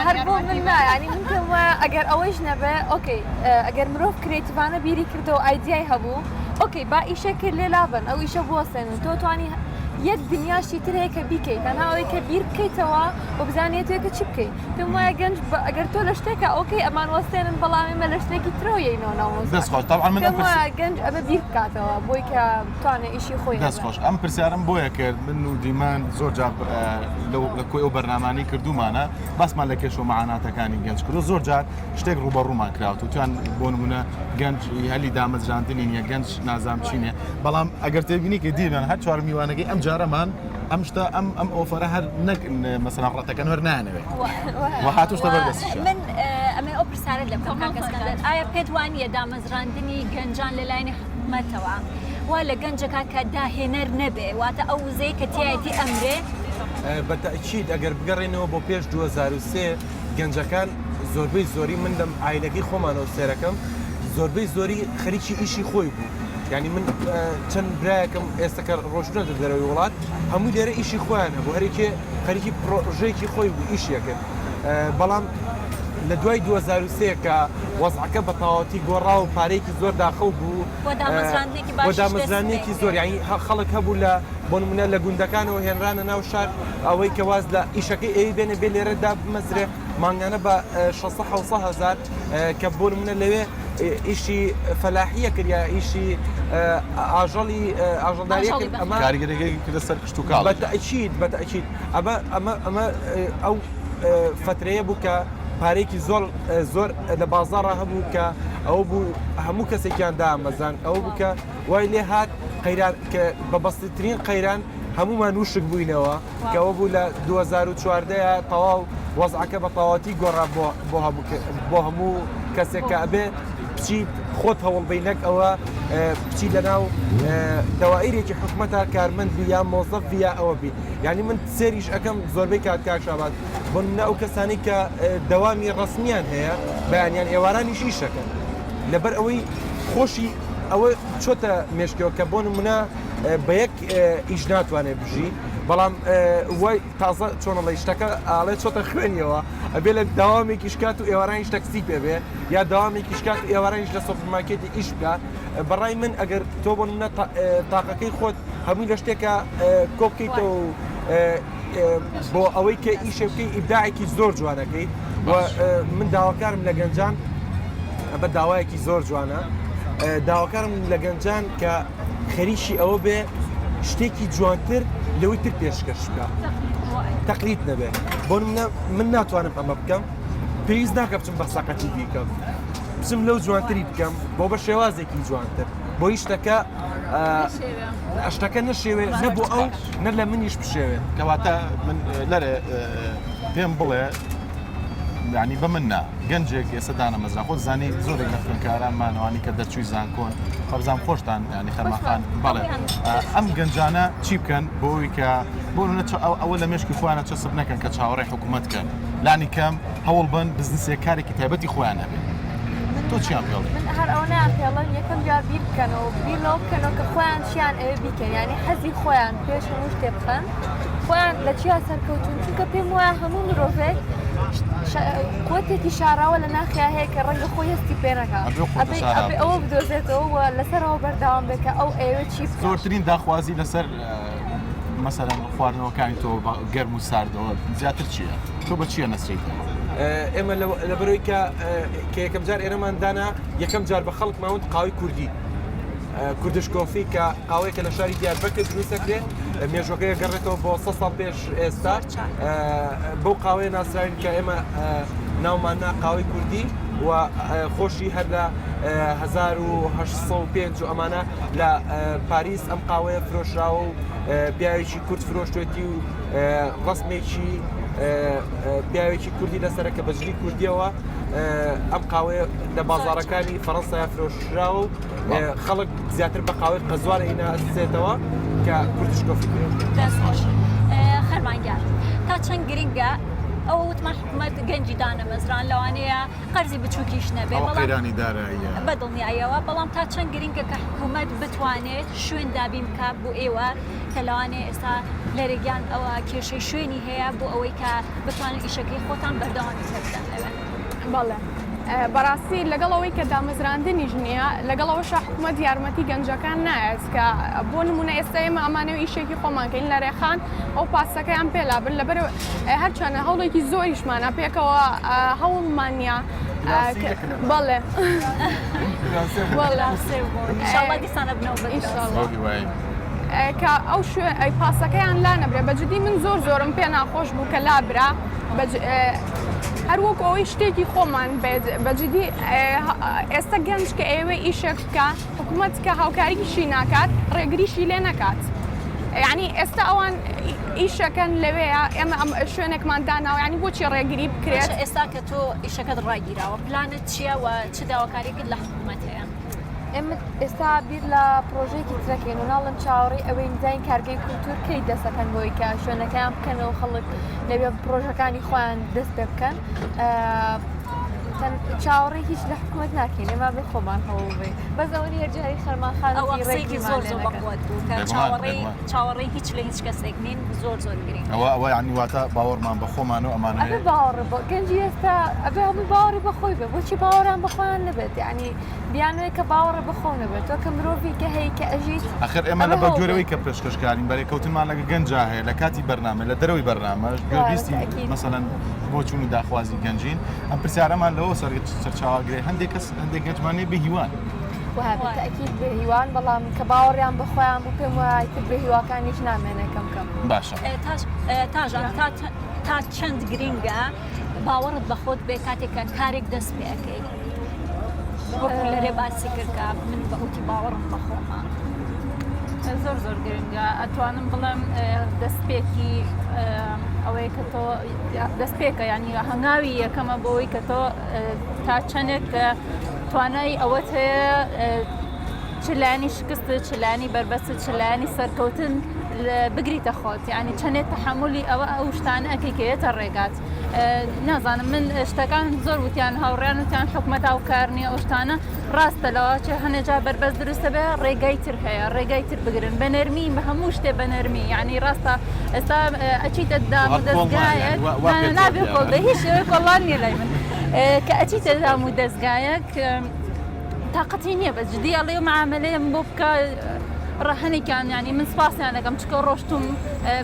هەر بۆ من نایانی من پێم وایە ئەگەر ئەوەیش نەبێ ئۆکەی ئەگەر مرۆڤ کرێتیڤانە بیری کردەوە ئایدیای هەبوو ئۆکەی با ئیشە کرد لێ لابن ئەو ئیشە بوەستێنن تۆ توانی یەک دنیاشی تر هەیە کە بیکەیت تەنها ئەوەی کە بیر بکەیتەوە و بزانێتێکە چی بکەیت پێم وایە گەنج ئەگەر تۆ لە شتێکە ئۆکەی ئەمان وەستێنن بەڵام ئێمە لە شتێکی ترەوە یەینەوە دەستخۆش طبعا من پێم وایە گەنج ئەمە بیر بکاتەوە بۆی کە بتوانێت ئیشی خۆی دەستخۆش ئەم پرسیارم بۆیە کرد من و دیمان زۆر جار لە کۆی ئەو بەرنامانی کردومانە باسمان لە کێش و مەعاناتەکانی گەنج کرد و زۆر جار شتێک ڕوبەڕوومان کراوە و تویان بۆ نمونە گەنج هەلی دامەزراندنی نیە گەنج نازام چینێ بەڵام ئەگەر تێبینی کە دیمان هەر چوار میوانەکەی ئەم جارەمان ئەم شتە ئەم ئۆفەرە هەر نەک مەسەڵان ڕەتەکەن هەر نانەوێت و هاتوشتە بەردەستیشە من ئەمە ئەو پرسیارت لە کاکەسکەندەر ئایا پێت وانیە دامەزراندنی گەنجان لەلایەنی حکوومەتەوە وا لە گەنجەکە کە داهێنەر نەبێ واتە ئەو وزەی کە تایەتی ئەمرێ بەتەئکید ئەگەر بگەڕێنەوە بۆ پێش 2023 گەنجەکان زۆربەی زۆری من لەم ئایلەکەی خۆمانەوە سێرەکەم زۆربەی زۆری خەریکی ئیشی خۆی بوو ینی من چەند برایەکەم ئێستاکە ڕۆژنەدە دەرەوەی وڵات هەموو لێرە ئیشی خۆیانە بۆ هەرێکێ خەریکی پرۆژەیەکی خۆی بوو ئیشیەکرد بەڵام لە دوای 2023 کە وەزعەکە بە تەواوەتی گۆڕا و پارەیەکی زۆر داخەو بوو بۆ دامەزرانێکی زۆر یعنی خەڵک هەبوو لە بۆ نمونە لە گوندەکانەوە هێنرانە ناو شار ئەوەی کە واز لە ئیشەکەی ئەوی بێنە بێ لێرەدا بمەزرێ مانگانە بە 600 کە بۆ نمونە لەوێ ئیشی فەلاحیە کردیا ئیشی ئاژەڵداریە کرد ئەمە کاریگەرێکی کردە سەر کشت و کاڵ بەتەئکید ئەمە ئەو فترەیە بوو کە پارێکی زۆر لە بازاڕە هەبوو کە ئەو بوو هەموو کەسێکیان دامەزان ئەو بووکە وای لێ هات قەیران کە بە بەستترین قەیران هەمومان وشک بووینەوە کە ئەوە بوو لە 2014 تەواو وەزعەکە بە تەواوەتی گۆڕا بۆ هەموو کەسێک کە ئەبێ بچیت خۆت هەوڵبەی نەک ئەوە بچی لەناو دەوائیرێکی حکومەتە کارمەند بی یا مۆزەف بی یا ئەوە بی یعنی من سێریش ئەەکەم زۆربەی کاتکاشابات بۆ منە ئەو کەسانی کە دەوامی ڕسمیان هەیە بەیانیان ئێوارانیش ئیشەکەن لەبەر ئەوەی خۆشی ئەوە چۆتە مێشکەوە کە بۆ نمونە بە یەک ئیش ناتوانێت بژی بەڵام وای تازە چۆنەڵی شتەکە ئاڵێ چۆتە خوێنیەوە ئەبێ لە داوامێکی شکات و ئێوارانیش تەکسی پێبێ یا داوامێکی شکات و ئێوارانیش لە سوپەرمارکێتی ئیش بکات بەڕای من ئەگەر تۆ بۆ منە تاقەکەی خۆت هەمووی لە شتێکە کۆ بکەیتەوە بۆ ئەوەی کە ئیشەکەی ئیبداعێکی زۆر جوانەکەی من داواکارم لە گەنجان بە داوایەکی زۆر جوانە داواکارم لە گەنجان کە خەریکی ئەوە بێ شتێکی جوانتر لەوەی تر پێشکەش بکە تەقلید نەبێ بۆ من ناتوانم ئەمە بکەم پێویست ناکە بچم بە ساقەتی بیکەم بچم لەو جوانتری بکەم بۆ بە شێوازێکی جوانتر بۆی شتەکە نەشێوێ نە بۆ ئەو نە لە منیش بشێوێت کەواتە من لەرێ پێم بڵێ ینی بە مننا گەنجێک ئێستا دانەمەزرا خۆت زانی زۆرێک لە خوێنکارانمانەوانی کە دەرچووی زانکۆن خەبزان خۆشتان ینی خەرماخان بەڵێ ئەم گەنجانە چی بکەن بۆی کە بۆ ئەوە لە مێشکی خۆیانە چەسب نەکەن کە چاوەڕێی حکوومەتکەن لانی کەم هەوڵ بن بزنسێک کارێکی تایبەتی خۆیان هەبێت تۆ چیان پێڵێ؟ من هەر ئەو نیان پێڵم یەکەم جار بیر بکەنەوە بیرەوە بکەنەوە کە خۆیان چیان ئەوێ بیکەن ینی حەزی خۆیان پێش هەموو شتێ بخەن خۆیان لە چیا سەرکەوتون چونکە پێم وایە هەموو مرۆڤێک قوتێکی شاراوە لە ناخیا هەیە کە ڕەنگە خۆی هەستی پێنەکە ئەبێ ئەوە بدۆزێتەوە لەسەرەوە بەرداوام بێکە ئەو ئێوە چی زۆرترین داخوازی لەسەر مەسەرەن خواردنەوەکانی تۆ گەرم و ساردەوە زیاتر چییە؟ تۆ بە چییە نەسریتەوە؟ ئێمە لە بەرەوەی کە یەکەم جار ئێرەمان دانا یەکەم جار بە خەڵک ماوەند قاوی کوردی کوردش کۆفی کە قاوەیەکە لە شاری دیاربەکر دروستەکرێ مێژۆکەیە گەڕێتەوە بۆ 100 ساڵ پێش ئێستا بەو قاوەیە ناسراوین کە ئێمە ناوماننا قاوەی کوردی و خۆشی هەر لە 1950 و ئەمانە لە پاریس ئەم قاوەیە فرۆشراوە و پیاوێکی کورد فرۆشتێتی و ڕسمێکی پیاوێکی کوردی لەسەرە کە بەجلی کوردیەوە ئەم قاوەیە لە بازاڕەکانی فەڕەنسایە فرۆشراوە و خەڵک زیاتر بە قاوەی قەزوارە هیناسێتەوە کە کوردش کۆفی خەرمانگار تا چەند گرنگە ئەو وتمان حکوومەت گەنجی دانە مەزران لەوانەیە قەرزی بچووکیش نەبێ ئەوە قەیرانی داراییە بەدڵنیایەوە بەڵام تا چەند گرنگە کە حکوومەت بتوانێت شوێن دابی بکە بۆ ئێوە کە لەوانەیە ئێستا لەرەگیان ئەوە کێشەی شوێنی هەیە بۆ ئەوەی کە بتوانن ئیشەکەی خۆتان بەردەوامی کردنەوە. بەڵێ بەڕاستی لەگەڵەوەی کە دامەزراندنی ژنیە لەگەڵەوەش حکوومەت یارمەتی گەنجەکان نایەت کە بۆ نمونە ئێستا ئێمە ئەمانەوە ئیشێکی خۆمانکەین لە ڕێخان ئەو پاسەکەیان پێلا بن لەبەر هەرچەنە هەوڵێکی زۆریشمانە پێکەوە هەوڵمانیا بەڵێ دیسانە کە ئەو پاسەکەیان لا نەبرێ بەجددی من زۆرم پێ ناخۆش بوو کە لابرا هەروەک ئەوەی شتێکی خۆمان بێت بەجددی ئێستا گەنج کە ئێوە ئیشێک بکە حکوومەت کە هاوکاریشی ناکات ڕێگریشی لێ نەکات. یعنی ئێستا ئەوان ئیشەکەن لەوەیە ئێمە ئەم شوێنێکمان داناوە ینی بۆچی ڕێگری بکرێت ئێستا کە تۆ ئیشەکەت ڕاگیراوە پلانت چییە و چ داواکاریکرد لە حکوومەت هەیە؟ ئێمە ئێستا بیر لە پرۆژێکی ترەکەین و ناڵم چاوەڕی ئەوەی نزین کارگەی کولتور کەی دەسەکەن بۆی کە شوێنەکەیان بکەنەوە خەڵک لەوێ پرۆژەکانی خۆیان دەست پێ بکەن چاوەڕی هیچ لە حکوومەت ناکەین ئێمە بێ خۆمان هەوڵێ بەس ئەوەی هەرجاری خەرمانخانەوەی ڕێکی زۆر بەخوات بوو کە چاوەڕێی هیچ لە هیچ کەسێک نین زۆر گرنگ ئەوە ینی واتە باوەڕمان بە خۆمان و ئەمانە باوەڕ بۆ گەنجی ئێستا ئەبێ هەموو باوەڕی بەخۆی بێ بۆچی باوەڕیان بەخۆیان نەبێت ینی بیانوێ کە باوەڕە بخۆ نەبێت تۆ کە مرۆڤی کە هەیە کە ئەژیت ئەخر ئێمە لە بەگوێرەوەی کە پێشکەشکارین بەرێ کەوتمان لەگە گەنجا هەیە لە کاتی بەرنامە لە دەرەوەی بەرنامەش گوێبیستی مەسەلەن بۆ چوون و داخوازی گەنجین ئەم پرسیارەمان لەوە سەرچاواگرێ هەندێک کەس هەندێک گەنجمانەی بە هیوان تاکیید بە هیوان بەڵام کە باوەڕیان بەخۆیان بوو پێم وایە تر بە هیواکانیش نامێنێ کەم باشە تاژان تا چەند گرینگە باوەڕت بەخۆت بێ کاتێکە کارێک دەست پێەکەی وەکو لەرێ باسی کردکە من بەوتی باوەڕم بەخۆمە زۆر گرنگە ئەتوانم بڵێم دەستپێکی ئەوەیە کە تۆ دەستپێکە ینی هەنگاوی یەکەمە بۆەوەی کە تۆ تا چەندێک توانای ئەوەت هەیە چلانی شکست چلانی بربەست چلانی سەرکەوتن بگریتە خۆت ینی چەندێت تەحملی ئەوە ئەو شتانە ئەکەیکەیەتە ڕێگات نازانم من شتەکان زۆر وتیان هاوڕیان وتیان حکوومەت ئاوکارنی ئەو شتانە ڕاستە لەوە چه هەنێجا بربەست دروستە بێ ڕێگای تر هەیە ڕێگای تر بگرن بە نەرمی بە هەموو شتێ بە نەرمی ینی ڕاستە ئێستا ئەچیتە دام و دەستگایەک نابێ کۆڵ بە هیچ کۆڵان نیە لای من کە ئەچیتە دام و دەستگایەک تااقەتی نییە بە جدی ئەڵێ معاملەیەم بۆ بکە ڕەهەنێکیان ینی من سپاسیان دەکەم چکە ڕۆشتم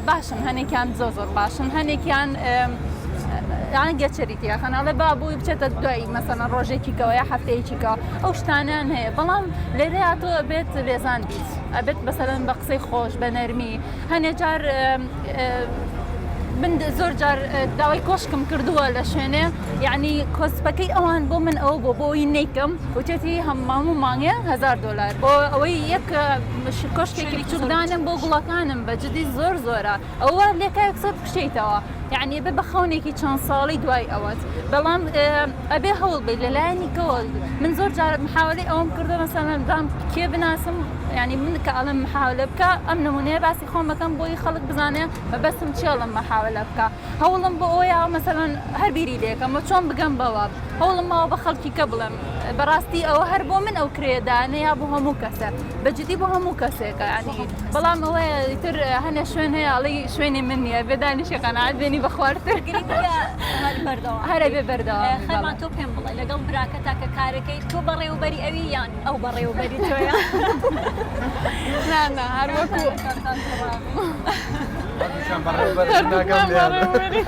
باشن هەنێکیان زۆر باشن هەنێکیان گەچەریتە خەناڵێ با بووی بچێتە دوای مەسەنە ڕۆژێکی کەەوە یا هەفتەیەکیکە ئەو شتانیان هەیە بەڵام لێرەیە تۆ بێت لێزان بیت ئەبێت بەسەرەن بە قسەی خۆش بە نەرمی هەنێ جار من زۆر جار داوای کۆشکم کردووە لە شوێنێ یعنی کۆسپەکەی ئەوان بۆ من ئەو بۆی نیکەم وتێتی هەموو مانگێ $1000 بۆ ئەوەی یەک کۆشتێکی بچوودانم بۆ گوڵەکانم بە جدی زۆرە ئەوە لێکایەک سەر بکشیتەوە یعنی بێ بە خەونێکی چەند ساڵی دوای ئەوەت بەڵام ئەبێ هەوڵ بێت لەلایەنی کەوە من زۆر جار محاولەی ئەوم کردو مەسەڵەن دام کێ بناسم ینی من کە ئەڵم محاولە بکە ئەم نمونەیە باسی خۆم بەکەم بۆی خەڵک بزانێ بەبەستم چێڵم محاولە بکە هەوڵم بۆ ئەوە مەسەڵەن هەر بیری لێکەم بە چۆن بگەم بەوە هەوڵم ماوە بە خەڵکی کە بڵێم بەڕاستی ئەوە هەر بۆ من ئەو کرێدانە یا بۆ هەموو کەسە بەجددی بۆ هەموو کەسێکە ینی بەڵام ئەوەیە تر هەنێ شوێن هەیە ئەڵی شوێنی من نییە بێدانیشە قەناعەت بێنی بە خواردتر هەرە بێ بەردەوە خەمان تۆ پێم بڵێ لەگەڵ براکە تاکە کارەکەی تۆ بەڕێوبەری ئەوی یان ئەو بەڕێوبەری تۆیە نانە هەروەکو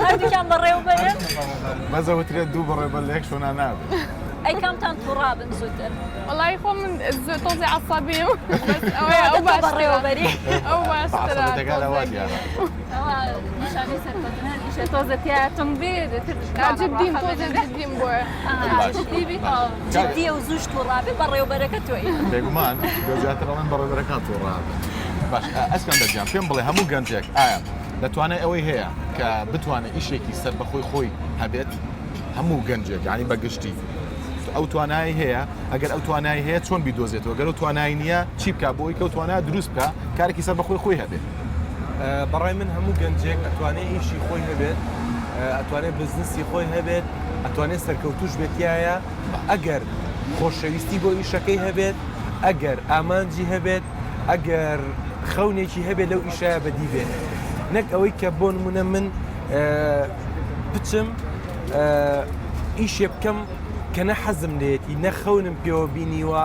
هەردووکیان بەڕێوبەرن مەزەوترێت دوو بەڕێوبەر لە یەک شوێنە نابێت ئەی کامتان تووڕابن زووتر وڵی خۆ من تۆزی عەسەبیم ئەو بەڕێوبەری ئەو باشترە نیشانەی سەرکەوتنە ئیشە تۆزە تیاتم بێ جددیم تۆزە جددیم بۆیە جددیە و زووش تووڕابێ بەڕێوبەرەکە تۆی بێگومان زیاترەڵەن بەڕێوبەرەکان تووڕابێ باش ئەسکەن دەرجان پێم بڵێ هەموو گەنجێک ئایا دەتوانێت ئەوەی هەیە کە بتوانێت ئیشێکی سەر بەخۆی خۆی هەبێت هەموو گەنجێک ینی بەگشتی ئەو توانایی هەیە ئەگەر ئەو توانایی هەیە چۆن بیدۆزێتەوە گەر ئەو توانایی نییە چی بکە بۆی کە توانای دروست بکە کارێکی سەر بەخۆی خۆی هەبێت بەڕای من هەموو گەنجێک ئەتوانێت ئیشی خۆی هەبێت ئەتوانێت بزنسی خۆی هەبێت ئەتوانێت سەرکەوتوش بێتیایە ئەگەر خۆشەویستی بۆ ئیشەکەی هەبێت ئەگەر ئامانجی هەبێت ئەگەر خەونێکی هەبێت لەو ئیشایە بەدی بێت نەک ئەوەی کە بۆ نمونە من بچم ئیشێ بکەم کە نە حەزم لێتی نەخەونم پێوە بینیوە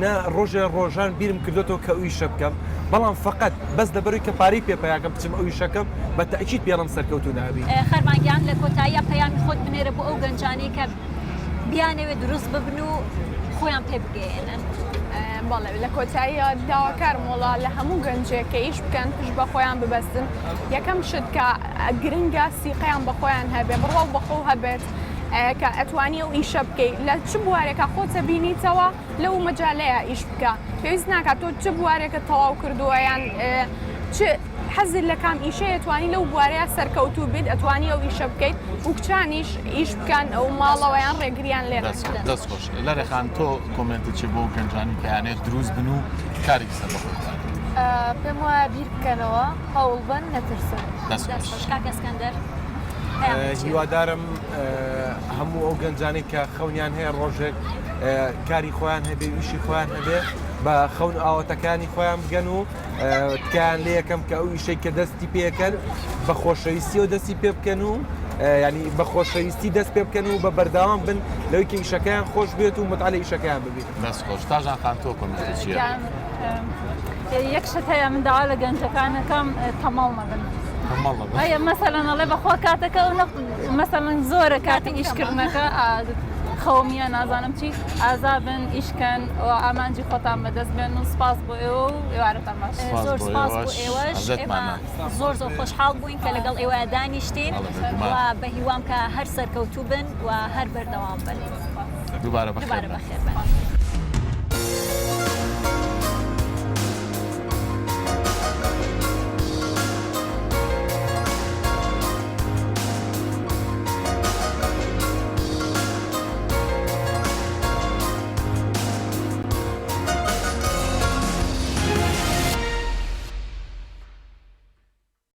نە ڕۆژێ ڕۆژان بیرم کردوەوە کە ئەو ئیشە بکەم بەڵام فقط بەس دەبەروی کە پارەی پێپیاکەم بچم ئەو ئیشەکەم بە تەئکید پێڵم سەرکەوتو نابی خەرمانگیان لە کۆتاییە پەیامی خۆت بنێرە بۆ ئەو گەنجانەی کە بیانەوێت دروست ببن و خۆیان پێ بگەێنن بەڵێ لە کۆتایی داواکارم وڵا لە هەموو گەنجێکە ئیش بکەن پشت بە خۆیان ببەستن یەکەم شت کە گرنگە سیقەیان بە خۆیان هەبێت بڕۆ بەخۆ هەبێت کە ئەتوانی و ئیشە بکەیت لە چ بوارێکە خۆتە بینیتەوە لەو مەجالەیە ئیش بکە پێویست ناکات تۆ چ بوارێکە تەواو کردووە یان حەزت لە کام ئیشەیە ئەتوانی لەو بوارەیە سەرکەوتوو بیت ئەتوانی ئەو ئیشە بکەیت و کچانیش ئیش بکەن ئەو ماڵەوەیان ڕێگریان لێ دەست خۆش لەرەخان تۆ کۆمنتت چی بۆ گەنجانی کەیانێت دروست بن و کاری سەر بەخۆتان پێم وایە بیر بکەنەوە هەوڵ بن نەترسن کاکەسکەندەر هیوادارم هەموو ئەو گەنجانی کە خەونیان هەیە ڕۆژێک کاری خۆیان هەبێ ویشی خۆیان هەبێ بە خەون ئاوەتەکانی خۆیان بگەن و تکایان لێ یەکەم کە ئەو ئیشەی کە دەستی پێکەن بە خۆشەویستی و دەستی پێ بکەن و ینی بە خۆشەویستی دەست پێ بکەن و بە بەرداوام بن لەوەی کە ئیشەکەیان خۆش بێت و متعالی ئیشەکەیان ببێت دەست خۆش تاژان خان تۆ کۆمنتت چییە؟ یەک شت هەیە من داوا لە گەنجەکانەکەم تەماڵ مەبن ئەیە مەسەلەن ئەڵێ بەخوا کاتەکە و مەسەلەن زۆرە کاتی ئیشکردنەکە خەومیە نازانم چی ئازابن ئیشکەن و ئامانجی خۆتان بەدەست بێن و سپاس بۆ ئێوە و ئێوارەتان باش زۆر سپاس بۆ ئێوەش زۆر زۆر خۆشحاڵ بووین کە لەگەڵ ئێوە دانیشتین و بە هیوام کە هەر سەرکەوتوو بن و هەر بەردەوام بن دووبارە بەخێر بن